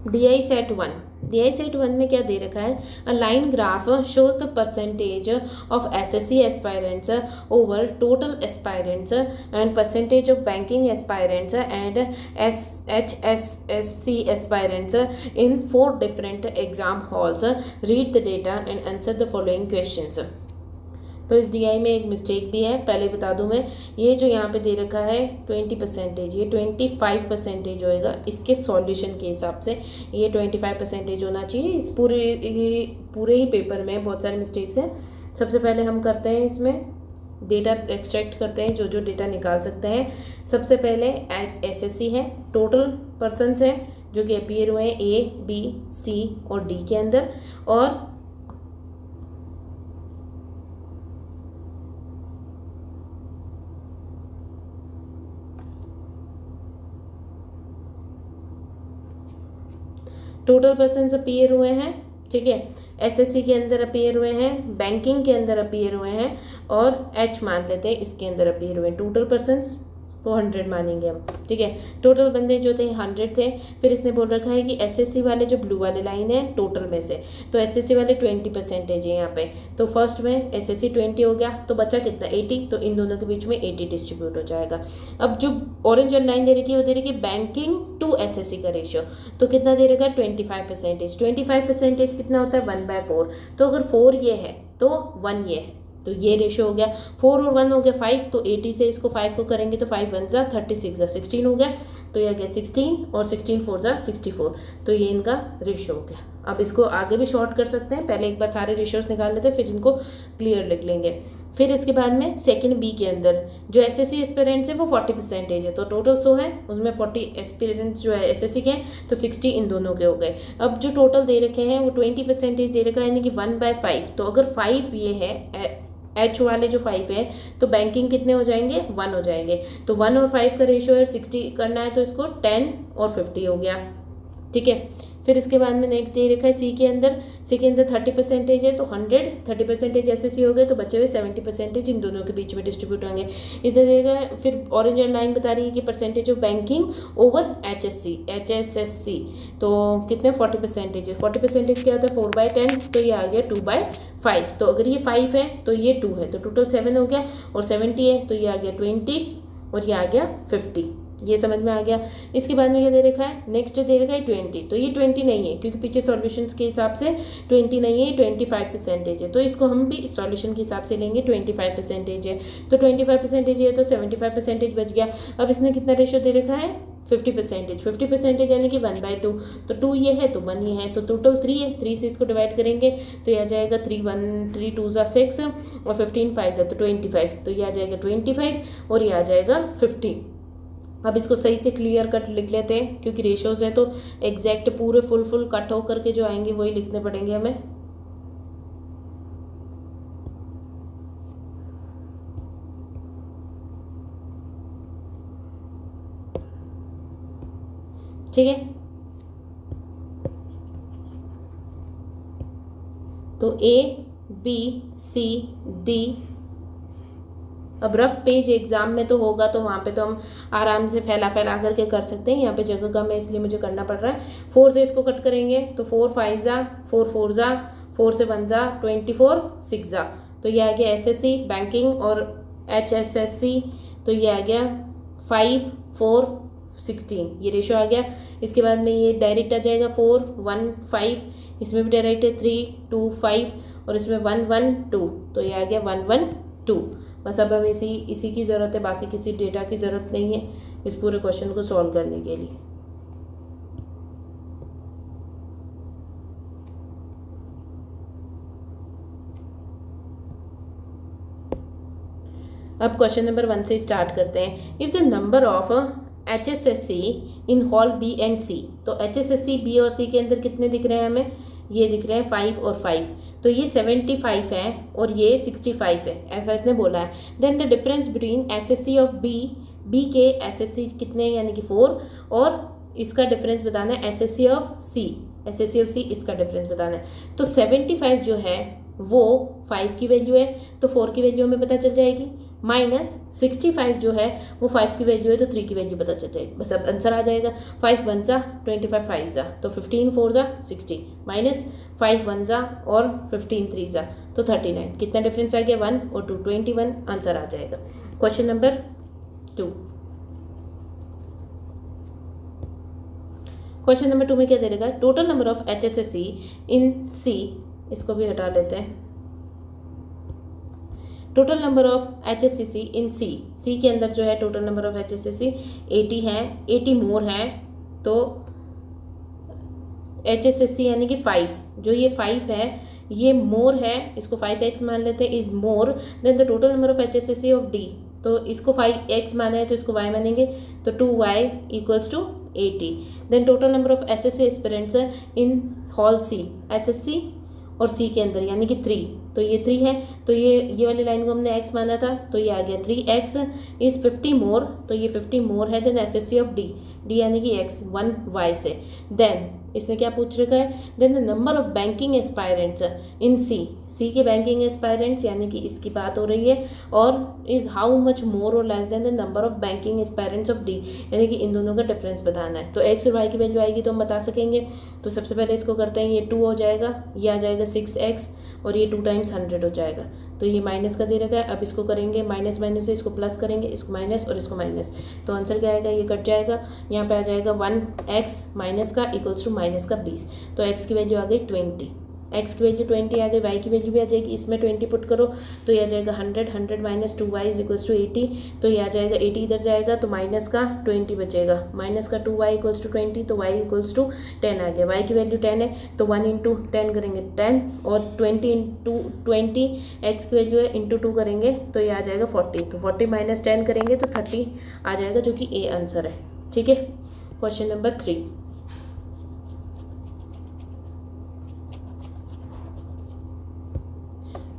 [SPEAKER 1] DI सेट 1, DI सेट 1 में क्या दे रखा है, a line graph shows the percentage of SSC aspirants over total aspirants and percentage of banking aspirants and HSSC aspirants in 4 different exam halls. Read the data and answer the following questions. तो इस DI में एक मिस्टेक भी है, पहले बता दूं मैं, ये जो यहाँ पे दे रखा है 20%, ये 25% होएगा इसके सॉल्यूशन के हिसाब से, ये 25% होना चाहिए। इस पूरे ही पेपर में बहुत सारे मिस्टेक्स हैं। सबसे पहले हम करते हैं इसमें डेटा एक्सट्रैक्ट करते हैं, जो जो डेटा निकाल सकते हैं। सबसे पहले SSC है, टोटल पर्सनस हैं जो कि अपीयर हुए हैं A B C और D के अंदर, और टोटल पर्सन्स अपीयर हुए हैं, ठीक है। SSC के अंदर अपीयर हुए हैं, बैंकिंग के अंदर अपीयर हुए हैं, और H मान लेते हैं इसके अंदर अपीयर हुए हैं। टोटल पर्सन्स को 100 मानेंगे हम, ठीक है। टोटल बंदे जो थे 100 थे। फिर इसने बोल रखा है कि SSC वाले जो ब्लू वाले लाइन है टोटल में से, तो SSC वाले 20% है यहाँ पे। तो फर्स्ट में SSC 20 हो गया तो बचा कितना 80, तो इन दोनों के बीच में 80 डिस्ट्रीब्यूट हो जाएगा। अब जो ऑरेंज वाली लाइन दे रखी है वो दे रखी है बैंकिंग टू SSC का रेशियो, तो कितना दे रखा है 25%। 25% कितना होता है 1/4, तो अगर 4 ये है तो 1 ये है, तो ये रेशो हो गया। 4 और 1 हो गया 5, तो 80 से इसको 5 को करेंगे तो 5 1 जा 36 जा 16 हो गया, तो ये आ गया 16 और 16 4 जा 64, तो ये इनका रेशो हो गया। अब इसको आगे भी शॉर्ट कर सकते हैं, पहले एक बार सारे रेशियोज निकाल लेते हैं फिर इनको क्लियर लिख लेंगे। फिर इसके बाद में सेकंड बी के अंदर जो SSC एस्पिरेंट्स है वो 40% है, तो टोटल 100 है, उसमें 40 एस्पिरेंट्स जो है SSC के हैं, तो 60 इन दोनों के हो गए। अब जो टोटल दे रखे हैं वो 20% दे रखा है, यानी कि 1/5, तो अगर 5 ये है H वाले जो 5 है तो बैंकिंग कितने हो जाएंगे 1 हो जाएंगे, तो 1 और 5 का रेशियो है 60 करना है, तो इसको 10 और 50 हो गया, ठीक है। फिर इसके बाद में नेक्स्ट दे रखा है C के अंदर 30% है, तो 100 30% SSC हो गए, तो बचे हुए 70% इन दोनों के बीच में डिस्ट्रीब्यूट होंगे। इधर देगा फिर ऑरेंज लाइन बता रही है कि percentage of banking over HSSC, तो कितने 40% है। 40% क्या होता है 4/10, तो ये आ गया 2/5, तो अगर ये 5 है तो ये 2 है, तो टोटल 7 हो गया, और 70 है तो ये आ गया 20 और ये आ गया 50, ये समझ में आ गया। इसके बाद में क्या दे रखा है, नेक्स्ट दे रखा है 20, तो ये 20 नहीं है क्योंकि पीछे सॉल्यूशंस के हिसाब से 20 नहीं है, 25% है, तो इसको हम भी सॉल्यूशन के हिसाब से लेंगे 25% है, तो 25% है तो 75% बच गया। अब इसने कितना रेशो दे रखा है 50% यानी कि 1/2, तो 2 ये है तो 1 ये है, तो टोटल 3 है, 3 से इसको डिवाइड करेंगे तो ये आ जाएगा 3 2 जा 6 और 15 5 जा तो 25, तो ये आ जाएगा 25 और ये आ जाएगा 15। अब इसको सही से क्लियर कट लिख लेते हैं क्योंकि रेशोज हैं तो एग्जैक्ट पूरे फुल कट होकर के जो आएंगे वही लिखने पड़ेंगे हमें। ठीक है, तो A B C D। अब रफ पेज एग्जाम में तो होगा तो वहाँ पे तो हम आराम से फैला करके कर सकते हैं, यहाँ पे जगह कम है इसलिए मुझे करना पड़ रहा है। 4 से इसको कट करेंगे तो 4 5 जा 4 4 जा 4 से 1 जा 24 6 जा, तो ये आ गया SSC बैंकिंग और HSSC, तो ये आ गया 5 4 16, ये रेशो आ गया। इसके बाद में ये डायरेक्ट आ जाएगा 4 1 5, इसमें भी डायरेक्ट है 3 2 5 और इसमें 1 1 2, तो ये आ गया 1 1 2। बस अब हमें इसी की ज़रूरत है, बाकी किसी डेटा की ज़रूरत नहीं है इस पूरे क्वेश्चन को सॉल्व करने के लिए। अब क्वेश्चन नंबर 1 से स्टार्ट करते हैं। If the number of HSSC in hall B and C, तो HSSC बी और सी के अंदर कितने दिख रहे हैं हमें, ये दिख रहे हैं 5 और 5, तो ये 75 है और ये 65 है, ऐसा इसने बोला है। Then the difference between SSC ऑफ बी के SSC कितने हैं यानी कि 4, और इसका डिफरेंस बताना है SSC ऑफ सी, इसका डिफरेंस बताना है। तो 75 जो है वो 5 की वैल्यू है तो 4 की वैल्यू हमें पता चल जाएगी, माइनस 65 जो है वो 5 की वैल्यू है तो 3 की वैल्यू पता चल जाएगी। बस अब आंसर आ जाएगा 5 1 जा 25 5 जा तो 15 4 जा 60, माइनस 5 1 जा और 15 3 जा तो 39, कितना डिफरेंस आ गया 1 और 2 21, आंसर आ जाएगा। क्वेश्चन नंबर 2, क्वेश्चन नंबर 2 में क्या दे देगा, टोटल नंबर ऑफ HSSC इन सी, इसको भी हटा लेते हैं। Total number of HSSC in C के अंदर जो है टोटल नंबर ऑफ HSSC 80 है, 80 मोर है, तो HSSC यानी कि 5, जो ये 5 है ये मोर है, इसको 5x मान लेते हैं, is more than the total number of HSSC of D, तो इसको 5x माना है तो इसको y मानेंगे, तो 2y equals to 80। Then total number of SSC aspirants in hall C, SSC और C के अंदर यानी कि 3, तो ये 3 है, तो ये वाली लाइन को हमने x माना था तो ये आ गया 3x इज 50 मोर, तो ये 50 मोर है देन SSC ऑफ D यानी कि x 1y से। देन इसने क्या पूछ रखा है, then the number of banking aspirants in C के बैंकिंग एस्पायरेंट्स यानी कि इसकी बात हो रही है, और इज हाउ मच मोर और less than the number of banking aspirants of D, यानी कि इन दोनों का डिफरेंस बताना है। तो x और y की वैल्यू आएगी तो हम बता सकेंगे। तो सबसे पहले इसको करते हैं, ये 2 हो जाएगा, ये आ जाएगा 6x और ये 2 टाइम्स 100 हो जाएगा, तो ये माइनस का दे रखा है। अब इसको करेंगे माइनस माइनस से इसको प्लस करेंगे, इसको माइनस और इसको माइनस, तो आंसर क्या आएगा, ये कट जाएगा, यहाँ पे आ जाएगा 1x माइनस का इक्वल्स टू माइनस का 20, तो x की वैल्यू आ गई 20, x की वैल्यू 20 आ गई, y की वैल्यू भी आ जाएगी, इसमें 20 पुट करो तो ये आ जाएगा 100 minus 2y is equals to 80, तो ये आ जाएगा 80 इधर जाएगा तो माइनस का 20 बचेगा, माइनस का 2y इक्वल्स टू 20, तो y इक्वल्स टू 10 आ गया, y की वैल्यू 10 है तो 1 इंटू 10 करेंगे 10 और 20 इंटू 20 x की वैल्यू है इंटू 2 करेंगे तो ये आ जाएगा 40, तो 40 माइनस 10 करेंगे तो 30 आ जाएगा, जो कि A आंसर है। ठीक है, क्वेश्चन नंबर 3,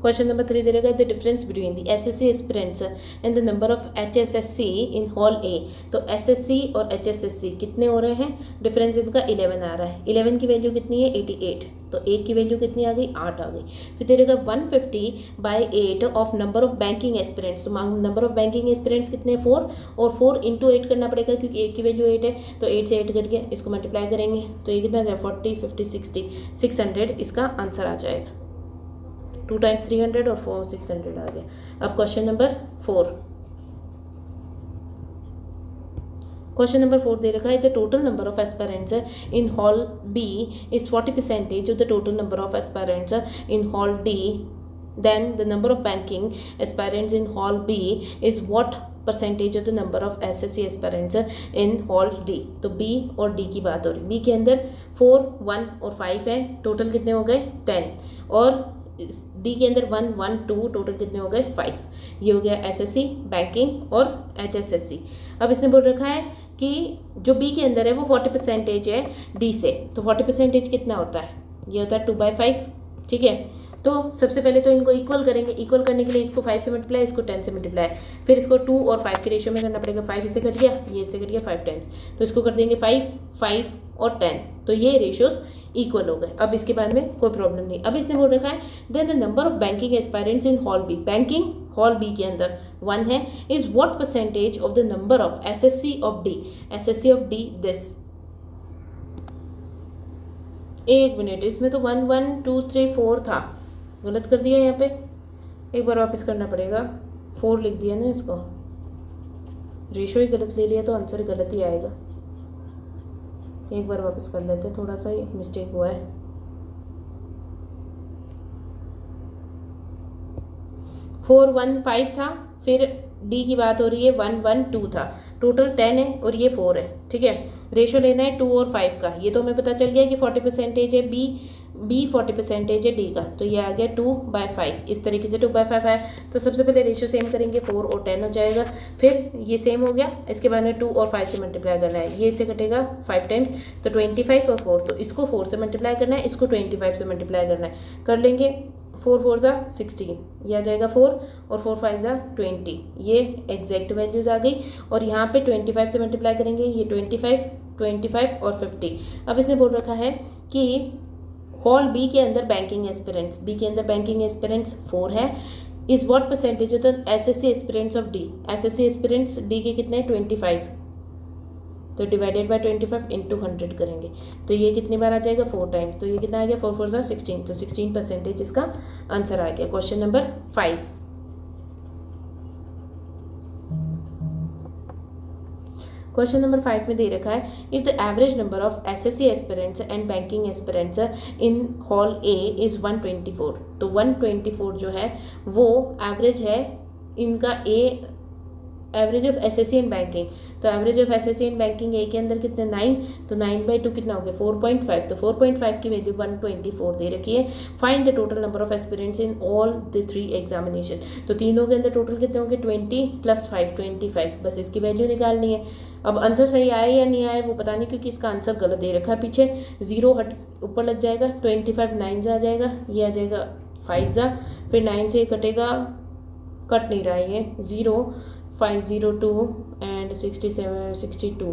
[SPEAKER 1] क्वेश्चन नंबर 3 दे रहेगा the difference between the SSC aspirants and the number of HSSC in hall A, तो SSC और HSSC कितने हो रहे हैं, डिफरेंस इनका 11 आ रहा है, 11 की वैल्यू कितनी है 88, तो 1 की वैल्यू कितनी आ गई 8 आ गई। फिर दे रहेगा 150/8 of number of banking aspirants, तो नंबर ऑफ बैंकिंग एस्पिरेंट्स कितने 4, और 4 इंटू 8 करना पड़ेगा क्योंकि 1 की वैल्यू 8 है, तो 8 से 8 करके इसको मल्टीप्लाई करेंगे तो ये कितना 40 50 60 600, इसका आंसर आ जाएगा। 2 टाइम्स 300 और 4 600 आ गया। अब क्वेश्चन नंबर 4, क्वेश्चन नंबर 4 दे रखा है the total number of aspirants in hall B is 40% of the total number of aspirants in hall D, then the number of banking aspirants in hall B is what percentage of the number of SSC aspirants in hall D, तो B और D की बात हो रही है। B के अंदर 4 1 और 5 है, टोटल कितने हो गए 10, और D के अंदर 1 1 2, टोटल कितने हो गए 5, ये हो गया SSC बैंकिंग और HSSC। अब इसने बोल रखा है कि जो B के अंदर है वो 40% है D से, तो 40% कितना होता है, ये होता है 2/5। ठीक है, तो सबसे पहले तो इनको इक्वल करेंगे, इक्वल करने के लिए इसको 5 से मल्टीप्लाई, इसको 10 से मल्टीप्लाई, फिर इसको 2 और 5 के रेशियो में करना पड़ेगा, 5 इससे कट गया, ये इससे कट गया 5 टाइम्स, तो इसको कर देंगे 5 5 और 10, तो ये रेशियोज इक्वल हो गए। अब इसके बाद में कोई प्रॉब्लम नहीं। अब इसने बोल रखा है then the number of banking aspirants in hall B, banking hall B के अंदर 1 है, is what percentage of the number of SSC of D, SSC of D this. 1 minute, इसमें तो 1 1 2 3 4 था, गलत कर दिया यहाँ पे, एक बार वापस करना पड़ेगा, 4 लिख दिया ना, इसको रेशो ही गलत ले लिया तो आंसर गलत ही आएगा। एक बार वापस कर लेते हैं, थोड़ा सा मिस्टेक हुआ है। 415 था, फिर डी की बात हो रही है 112 था, टोटल 10 है और ये 4 है, ठीक है। रेशो लेना है 2 और 5 का, ये तो हमें पता चल गया कि 40% है बी 40% है डी का, तो ये आ गया 2/5। इस तरीके से 2/5 है। तो सबसे पहले रेशो सेम करेंगे, 4 और 10 हो जाएगा, फिर ये सेम हो गया, इसके बाद में 2 और 5 से मल्टीप्लाई करना है, ये इससे कटेगा 5 टाइम्स, तो 25 और 4, तो इसको 4 से मल्टीप्लाई करना है, इसको 25 से मल्टीप्लाई करना है, कर लेंगे। 4 4 ज़ा 16, ये आ जाएगा 4 और 4 5 ज़ा 20, ये एग्जैक्ट वैल्यूज़ आ गई। और यहाँ पे 25 से मल्टीप्लाई करेंगे, ये 25 और 50। अब इसने बोल रखा है कि हॉल बी के अंदर बैंकिंग एस्पिरेंट्स, बी के अंदर बैंकिंग एस्पिरेंट्स 4 है, is what percentage of the assessee aspirants of D. SSC aspirants D के कितने 25, तो डिवाइडेड बाय 25 इंटू 100 करेंगे, तो ये कितनी बार आ जाएगा 4 टाइम्स, तो ये कितना आ गया 4 4 ज़ा 16, तो 16% इसका आंसर आ गया। Question number 5। क्वेश्चन नंबर 5 में दे रखा है, if the average number of SSC aspirants and banking aspirants in hall A is 124, तो 124 जो है वो एवरेज है इनका, A average of SSC and banking, तो average of SSC and banking A के अंदर कितने 9, तो 9/2 कितना हो गया 4.5, तो 4.5 की वैल्यू 124 दे रखी है। Find the total number of aspirants in all the 3 examination, तो तीनों के अंदर टोटल कितने होंगे 20 + 5 25, बस इसकी वैल्यू निकालनी है। अब आंसर सही आया या नहीं आया वो पता नहीं, क्योंकि इसका आंसर गलत दे रखा है, पीछे 0 हट ऊपर लग जाएगा, 25 9 आ जाएगा, ये आ जाएगा 5 ज़ा, फिर 9 से कटेगा, कट नहीं रहा है ये 0 502 एंड 67 62,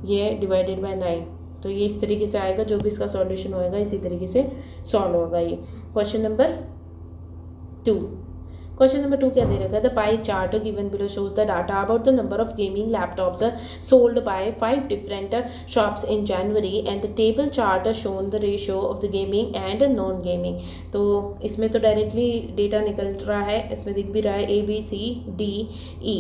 [SPEAKER 1] ये डिवाइडेड बाय 9, तो ये इस तरीके से आएगा। जो भी इसका सॉल्यूशन होएगा इसी तरीके से सॉल्व होगा ये। Question number 2। क्वेश्चन नंबर 2 क्या दे रखा है, the pie chart given below shows the data about the number of gaming laptops sold bye 5 different shops in January and the table chart shown the ratio of the gaming and non gaming. तो इसमें तो डायरेक्टली डेटा निकल रहा है, इसमें दिख भी रहा है ABCDE,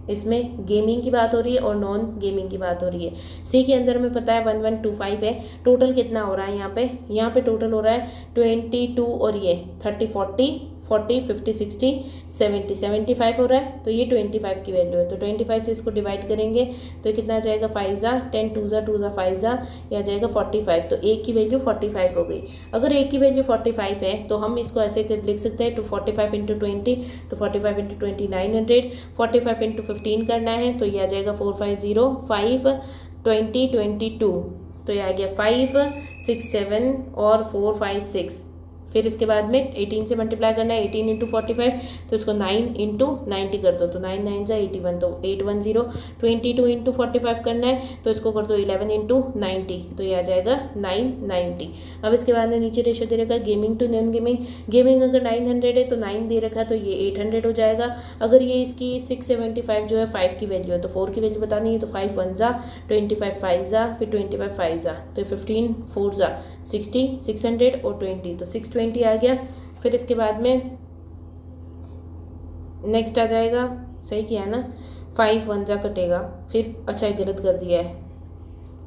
[SPEAKER 1] इसमें गेमिंग की बात हो रही है और नॉन गेमिंग की बात हो रही है। सी के अंदर हमें पता है 1125 है, टोटल कितना हो रहा है यहाँ पे टोटल हो रहा है 22 और ये 30 40 50 60 70 75 हो रहा है, तो ये 25 की वैल्यू है, तो 25 से इसको डिवाइड करेंगे तो कितना आ जाएगा 5 ज़ा 10 2 ज़ा 2 ज़ा 5 ज़ा, ये आ जाएगा 45, तो एक की वैल्यू 45 हो गई। अगर एक की वैल्यू 45 है तो हम इसको ऐसे लिख सकते हैं 45 × 20, तो 45 × 20 900, 45 × 15 करना है, तो ये आ जाएगा 4505 20 22, तो ये आ गया 5 6 7 और 4 5 6, फिर इसके बाद में 18 से मल्टीप्लाई करना है, 18 × 45, तो इसको 9 × 90 कर दो, तो 9 9 ज़ा 81, तो 810, 22 × 45 करना है, तो इसको कर दो 11 × 90, तो ये आ जाएगा 990। अब इसके बाद में नीचे रेशो दे रखा है gaming to non gaming, gaming अगर 900 है तो 9 दे रखा है, तो ये 800 हो जाएगा। अगर ये इसकी 675 जो है 5 की वैल्यू है, तो 4 की वैल्यू बतानी है, तो 5 1 ज़ा 25 5 ज़ा, फिर 25 5 ज़ा, तो 15 4 ज़ा 60 600 और 20, तो 620 आ गया। फिर इसके बाद में नेक्स्ट आ जाएगा, सही किया ना, 5 1 ज़ा कटेगा, फिर अच्छा ये गलत कर दिया है,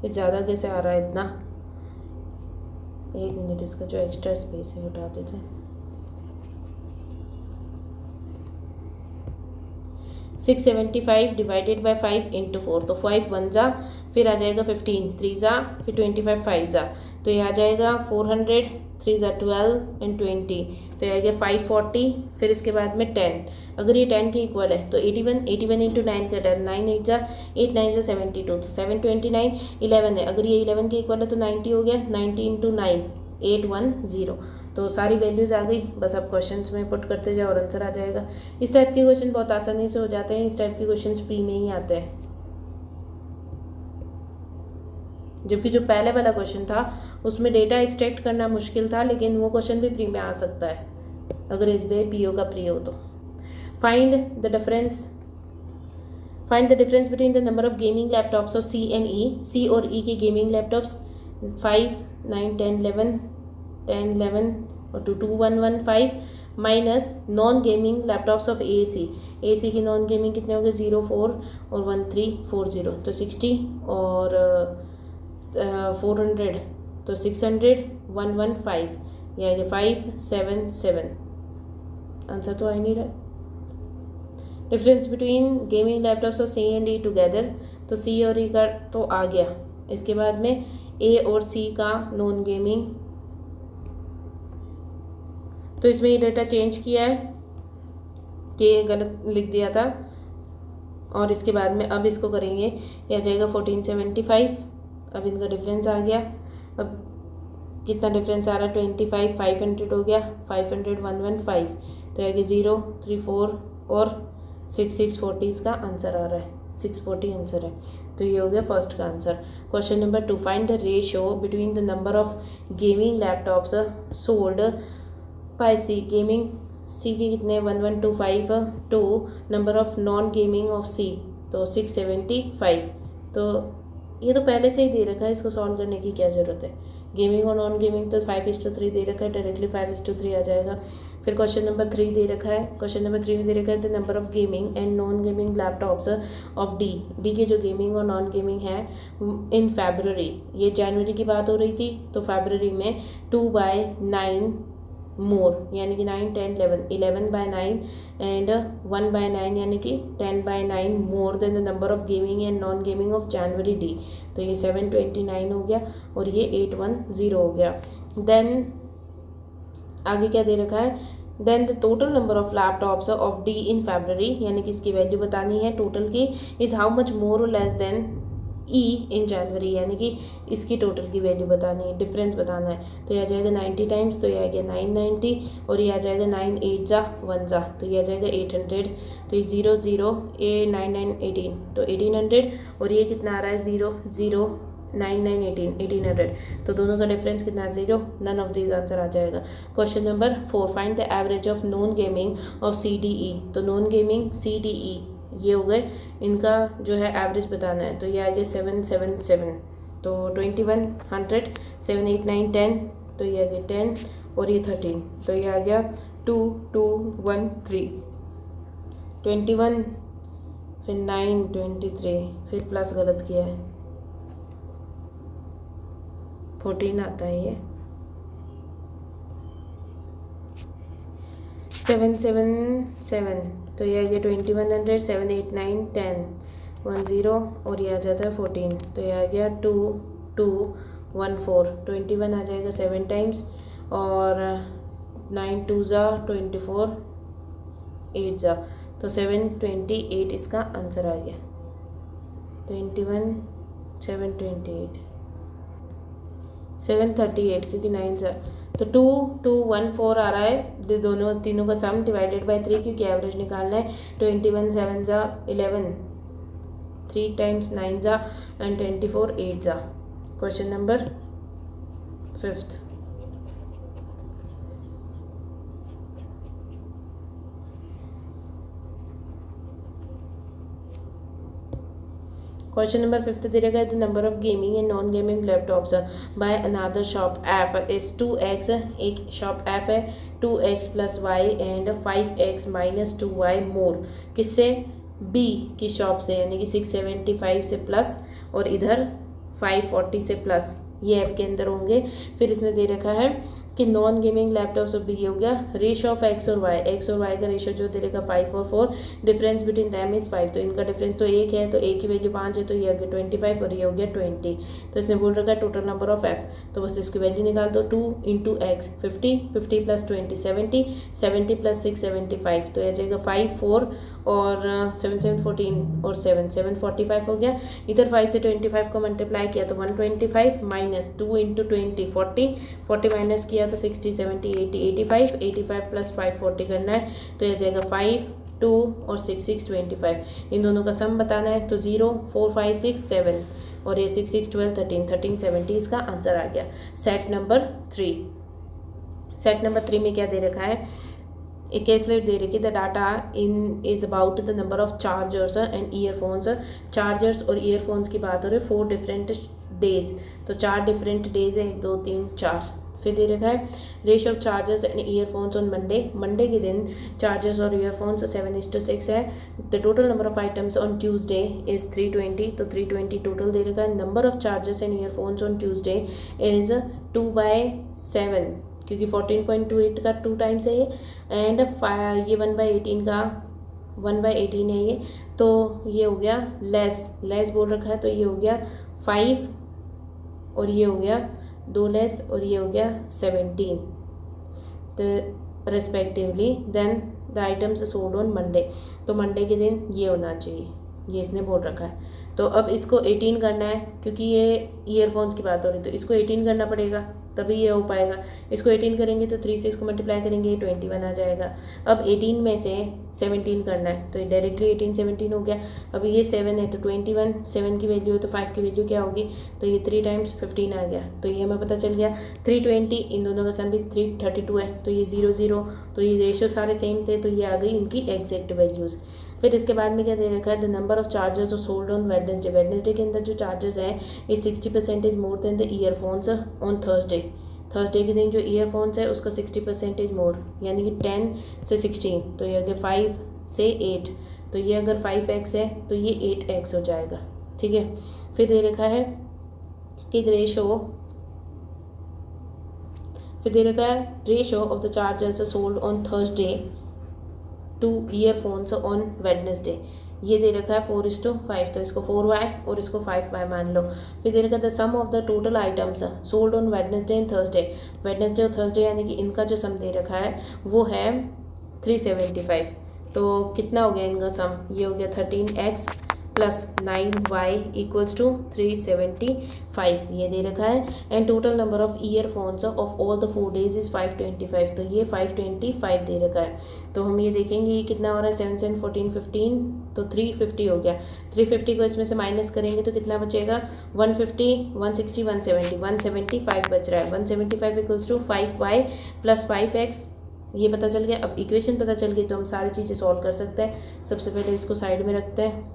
[SPEAKER 1] ये ज़्यादा कैसे आ रहा है इतना, 1 मिनट, इसका जो एक्स्ट्रा स्पेस है हटा देते हैं। 675 डिवाइडेड बाय 5 × 4, तो 5 1 ज़ा, फिर आ जाएगा 15 3 ज़ा, फिर 25 5 ज़ा, तो ये आ जाएगा 400 3 ज़ा 12 एंड 20, तो ये आ गया 540, फिर इसके बाद में 10, अगर ये 10 के इक्वल है तो 81 × 9 का 10, 9 8 ज़ा 8 9 ज़ा 72, तो 729, 11 है, अगर ये 11 के इक्वल है तो 90 हो गया, 90 × 9 810, तो सारी वैल्यूज़ आ गई। बस अब क्वेश्चंस में पुट करते जाओ और आंसर आ जाएगा। इस टाइप के क्वेश्चन बहुत आसानी से हो जाते हैं, इस टाइप के क्वेश्चंस प्री में ही आते हैं, जबकि जो पहले वाला क्वेश्चन था उसमें डेटा एक्सट्रैक्ट करना मुश्किल था, लेकिन वो क्वेश्चन भी प्री में आ सकता है अगर इस बार पीओ का प्री हो तो। Find the difference between the number of gaming laptops of C and E. C और ई के गेमिंग लैपटॉप्स 5 9 10 11 10 11 और 2 2 1 1 5, minus non gaming laptops of AC की नॉन गेमिंग कितने हो गए 0 4 और 1 3 4 0, तो 60 और 400 तो 600 1 1 5, ये आएगा 5 7 7। आंसर तो आ ही नहीं रहा। Difference between gaming laptops of C and E together, तो C और E का तो आ गया। इसके बाद में A और C का नॉन गेमिंग, तो इसमें ये डेटा चेंज किया है कि गलत लिख दिया था, और इसके बाद में अब इसको करेंगे, यह आ जाएगा 1475। अब इनका डिफरेंस आ गया। अब कितना डिफरेंस आ रहा है 25 500 हो गया, 500 115, तो आगे 0 3 4 और 6 6 40 इसका आंसर आ रहा है, 640 आंसर है। तो ये हो गया फर्स्ट का आंसर। Question number 2, find the ratio between the number of gaming laptops sold by C। Gaming C के कितने 1125 to number of non gaming of C, तो 675। तो ये तो पहले से ही दे रखा है, इसको सॉल्व करने की क्या ज़रूरत है। गेमिंग और नॉन गेमिंग तो 5:3 दे रखा है, डायरेक्टली 5:3 आ जाएगा। फिर क्वेश्चन नंबर 3 दे रखा है, क्वेश्चन नंबर 3 में दे रखा है the number of gaming and non gaming laptops of D के जो गेमिंग और नॉन गेमिंग है इन February, ये जनवरी की बात हो रही थी, तो February में 2/9 मोर, यानी कि 9 10 11 11/9 एंड 1/9 यानी कि 10/9 मोर than the number of gaming and non gaming of January D। तो ये 729 हो गया और ये 810 हो गया। देन आगे क्या दे रखा है, then the total number of laptops of D in February, यानी कि इसकी वैल्यू बतानी है टोटल की, इज़ हाउ मच मोर और लेस देन E इन जनवरी, यानी कि इसकी टोटल की वैल्यू बतानी है, डिफरेंस बताना है। तो ये आ जाएगा 90 टाइम्स, तो ये आ गया 990 और ये आ जाएगा 9 8 जा 1 जा, तो ये आ जाएगा 800। तो ये 0 0 8 9 9 18, तो 1800 और ये कितना आ रहा है 0 0 9 9 18 1800, तो दोनों का डिफरेंस कितना 0, नन ऑफ दीज आंसर आ जाएगा। Question number 4, find the average of non gaming of CDE। तो नॉन गेमिंग CDE ये हो गए, इनका जो है एवरेज बताना है। तो ये आ गया 777, तो 2100 7 8 9 10, तो ये आ गया 10 और ये 13, तो ये आ गया 2 2 1 3 21, फिर 9 23, फिर प्लस गलत किया है 14 आता है ये 777, तो ये आ गया 2100 7 8 9 10 10 और ये आ जाता है 14, तो ये आ गया 2 2 1 4, 21 आ जाएगा 7 टाइम्स और 9 2 जा 24 8 जा, तो 728 इसका आंसर आ गया। 21 728 738 क्योंकि 9 जा, तो 2 2 1 4 आ रहा है, दोनों तीनों का सम डिवाइडेड बाय 3 क्योंकि एवरेज निकालना है। 21 7 जा 11, 3 टाइम्स 9 जा एंड 24 8 जा। Question number 5th, question number 5th दे रखा है the number of gaming and non gaming laptops by another shop F is 2x, एक शॉप F है 2x + y and 5x - 2y मोर, किससे B की शॉप से, यानी कि 675 से प्लस और इधर 540 से प्लस, ये F के अंदर होंगे। फिर इसने दे रखा है कि नॉन गेमिंग लैपटॉप सब भी हो गया, रेशो ऑफ x और y का रेशो जो दे देगा 5 और 4, डिफरेंस बिटवीन दैम इज 5, तो इनका डिफरेंस तो 1 है, तो a की वैल्यू 5 है, तो ये हो गया 25 और ये हो गया 20। तो इसने बोल रखा है टोटल नंबर ऑफ f, तो बस इसकी वैल्यू निकाल दो, 2 × x 50 50 + 20 70 70 + 6 75, तो यह जाएगा 5 4 और 7 7 14 और 7 7 45 हो गया। इधर 5 से 25 को मल्टीप्लाई किया तो 125 माइनस 2 × 20 40 40 माइनस किया तो 60 70 80 85 85 + 5 40 करना है, तो यह जाएगा 5 2 और 6 6 25। इन दोनों का सम बताना है, तो 0 4 5 6 7 और ये 6 6 12 13 13 70 इसका आंसर आ गया। सेट नंबर 3, सेट नंबर 3 में क्या दे रखा है, एक केसलेट दे रखी, the data in is about the number of chargers and earphones. Chargers और ईयरफोन्स की बात हो रही है 4 डिफरेंट डेज, तो 4 डिफरेंट डेज है, 1 2 3 4, फिर दे रखा है ratio of chargers and earphones on Monday. Monday के दिन चार्जर्स और ईयरफोन्स 7:6 है। The total number of items on Tuesday is 320, तो 320 टोटल दे रखा है। Number of chargers and earphones on Tuesday is 2/7, क्योंकि 14.28 का 2 टाइम्स है ये, एंड ये 1/18 का 1/18 है ये, तो ये हो गया लेस बोल रखा है, तो ये हो गया 5 और ये हो गया 2 लेस और ये हो गया 17 तो respectively. Then the items sold on Monday, तो मंडे के दिन ये होना चाहिए, ये इसने बोल रखा है। तो अब इसको 18 करना है, क्योंकि ये ईयरफोन्स की बात हो रही, तो इसको 18 करना पड़ेगा तभी ये हो पाएगा। इसको 18 करेंगे तो 3 से इसको मल्टीप्लाई करेंगे, ये 21 आ जाएगा। अब 18 में से 17 करना है, तो ये डायरेक्टली 18 17 हो गया। अब ये 7 है तो 21, 7 की वैल्यू है तो 5 की वैल्यू क्या होगी, तो ये 3 टाइम्स 15 आ गया, तो ये हमें पता चल गया। 320, इन दोनों का सम भी 332 है, तो ये 0 0, तो ये रेशियो सारे सेम थे, तो ये आ गई इनकी एग्जैक्ट वैल्यूज़। फिर इसके बाद में क्या दे रखा है, द नंबर ऑफ चार्जर्स और सोल्ड ऑन वेडनेसडे। वेडनेसडे के अंदर जो चार्जर्स हैं ये 60% मोर than the earphones on Thursday. Thursday के दिन जो ईयरफोन्स है उसका 60% मोर, यानी कि 10 से 16, तो ये अगर 5 से 8, तो ये अगर 5x है तो ये 8x हो जाएगा, ठीक है। फिर दे रखा है कि ratio of the chargers sold on Thursday to earphones on Wednesday. ये दे रखा है 4:5, तो इसको 4y और इसको 5y मान लो। फिर दे रखा है the sum of the total items sold on Wednesday and Thursday. Wednesday और थर्सडे यानी कि इनका जो सम दे रखा है वो है 375। तो कितना हो गया इनका सम, ये हो गया 13x plus 9y equals to 375, ये दे रखा है। And total number of earphones of all the 4 days is 525, तो ये 525 दे रखा है। तो हम ये देखेंगे ये कितना हो रहा है, 7 7 14 15, तो 350 हो गया। 350 को इसमें से माइनस करेंगे तो कितना बचेगा, 150 160 170 175 बच रहा है। 175 equals to 5y plus 5x, ये पता चल गया। अब इक्वेशन पता चल गई तो हम सारी चीज़ें सॉल्व कर सकते हैं। सबसे पहले इसको साइड में रखते हैं,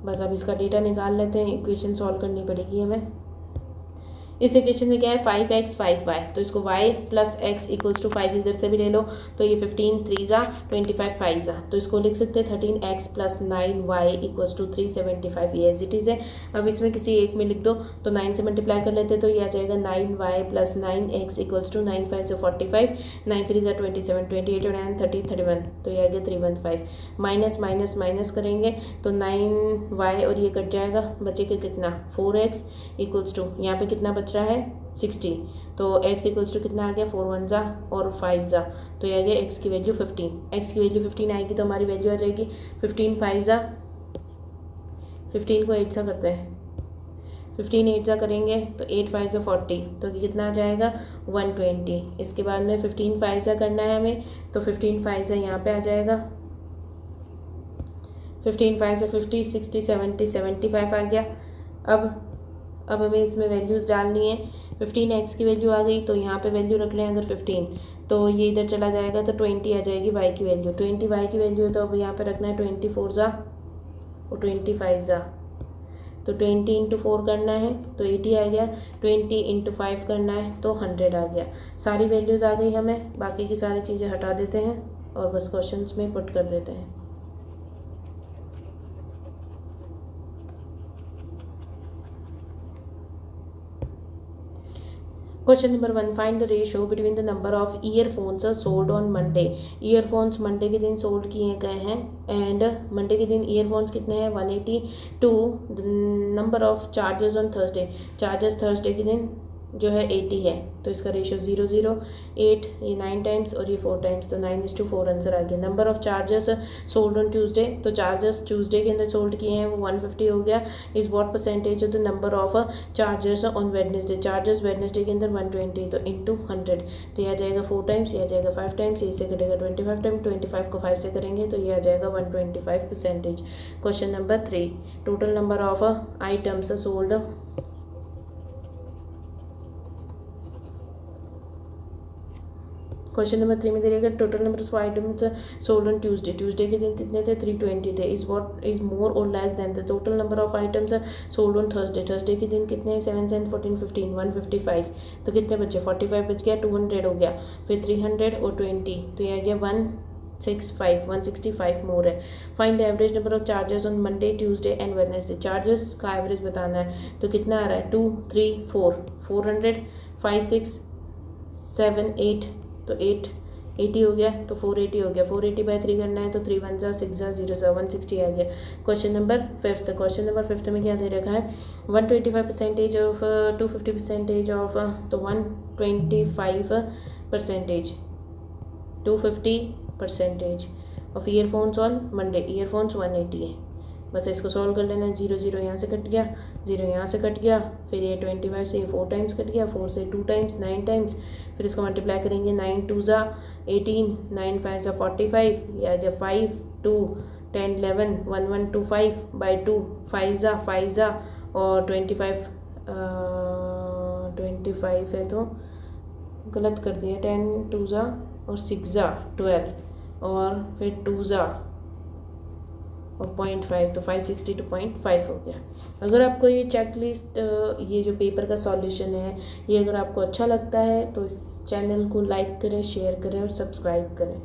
[SPEAKER 1] बस अब इसका डेटा निकाल लेते हैं, इक्वेशन सॉल्व करनी पड़ेगी हमें। इस इक्वेशन में क्या है, 5x 5y, तो इसको y plus x equals to 5 इधर से भी ले लो, तो ये 15 3 जा 25 5 जा, तो इसको लिख सकते हैं 13x plus 9y equals to 375, ये एज इट इज़ है। अब इसमें किसी एक में लिख दो, तो 9 से मल्टीप्लाई कर लेते तो ये आ जाएगा 9y plus 9x equals to 9 5 से 45, 9 3 जा 27, 28 और 9 30 31, तो ये आ गया 315। माइनस माइनस माइनस करेंगे तो 9y और ये कट जाएगा, बचेगा कितना 4x इक्वल्स टू, यहाँ पे कितना बच रहा है 60, तो x इक्वल्स टू कितना आ गया 4 1 जा और 5 जा, तो ये आ गया x की वैल्यू 15। x की वैल्यू 15 आएगी तो हमारी वैल्यू आ जाएगी 15 5 जा, 15 को 8 सा करते हैं, 15 8 जा करेंगे तो 8 5 जा 40, तो कितना आ जाएगा 120। इसके बाद में 15 5 जा करना है हमें, तो 15 5 जा यहाँ पे आ जाएगा, 15 5 जा 50 60 70 75 आ गया। अब हमें इसमें वैल्यूज़ डालनी है। 15x की वैल्यू आ गई, तो यहाँ पे वैल्यू रख लें अगर 15, तो ये इधर चला जाएगा तो 20 आ जाएगी y की वैल्यू। 20 y की वैल्यू है, तो अब यहाँ पे रखना है 24 जा और 25 जा, तो 20 इंटू 4 करना है तो 80 आ गया, 20 इंटू 5 करना है तो 100 आ गया। सारी वैल्यूज़ आ गई हमें, बाकी की सारी चीज़ें हटा देते हैं और बस क्वेश्चंस में पुट कर देते हैं। Question number 1, find the ratio between the number of earphones sold on Monday. Earphones Monday के दिन सोल्ड किए गए हैं, एंड मंडे के दिन ईयरफोन्स कितने हैं 182, the number of chargers on Thursday. Chargers Thursday के दिन जो है 80 है, तो इसका रेशियो 0 0 8, ये 9 टाइम्स और ये 4 टाइम्स, तो 9:4 आंसर आ गया। Number of chargers sold on Tuesday, तो चार्जर्स ट्यूसडे के अंदर सोल्ड किए हैं वो 150 हो गया। Is what percentage of the number of chargers on Wednesday. Chargers Wednesday के अंदर 120, तो इंटू 100, तो यह आ जाएगा 4 टाइम्स, यह आ जाएगा 5 टाइम्स, इससे कटेगा 25 टाइम, 25 को 5 से करेंगे तो ये आ जाएगा 125%। Question number 3, total number of items sold question number 3 में दे रहेगा total number of items sold on Tuesday, Tuesday के दिन कितने थे 320 थे, इज मोर और less than the total number of items sold on Thursday, Thursday के दिन कितने 7 7 14 15 155, तो कितने बचे 45 बच गया, 200 हो गया, फिर 300 और 20 तो ये आ गया 165 मोर है। Find the average number of charges on Monday Tuesday and Wednesday, charges का एवरेज बताना है तो कितना आ रहा है 2 3 4 400 5 6 7 8 तो 880 हो गया, तो 480 हो गया, 480 बाई 3 करना है तो 3 1 6 0 160 आ गया। क्वेश्चन नंबर 5, क्वेश्चन नंबर 5 में क्या दे रखा है 125% ऑफ 250% ऑफ, तो 125% 250% of earphones on Monday, earphones 180 है, बस इसको सॉल्व कर लेना है। 0 0 यहाँ से कट गया, 0 यहाँ से कट गया, फिर ये 25 से 4 टाइम्स कट गया, 4 से 2 टाइम्स 9 टाइम्स, फिर इसको मल्टीप्लाई करेंगे 9 2 ज़ा 18 9 5 ज़ा 45, ये आ गया 5 2 10 11 1 1 2 5 बाई 2 5 ज़ा और 25 है तो गलत कर दिया, 10 2 ज़ा और 6 ज़ा 12 और फिर 2 ज़ा और 0.5 तो 560 to 0.5 हो गया। अगर आपको ये चेकलिस्ट ये जो पेपर का सॉल्यूशन है ये अगर आपको अच्छा लगता है तो इस चैनल को लाइक करें, शेयर करें और सब्सक्राइब करें।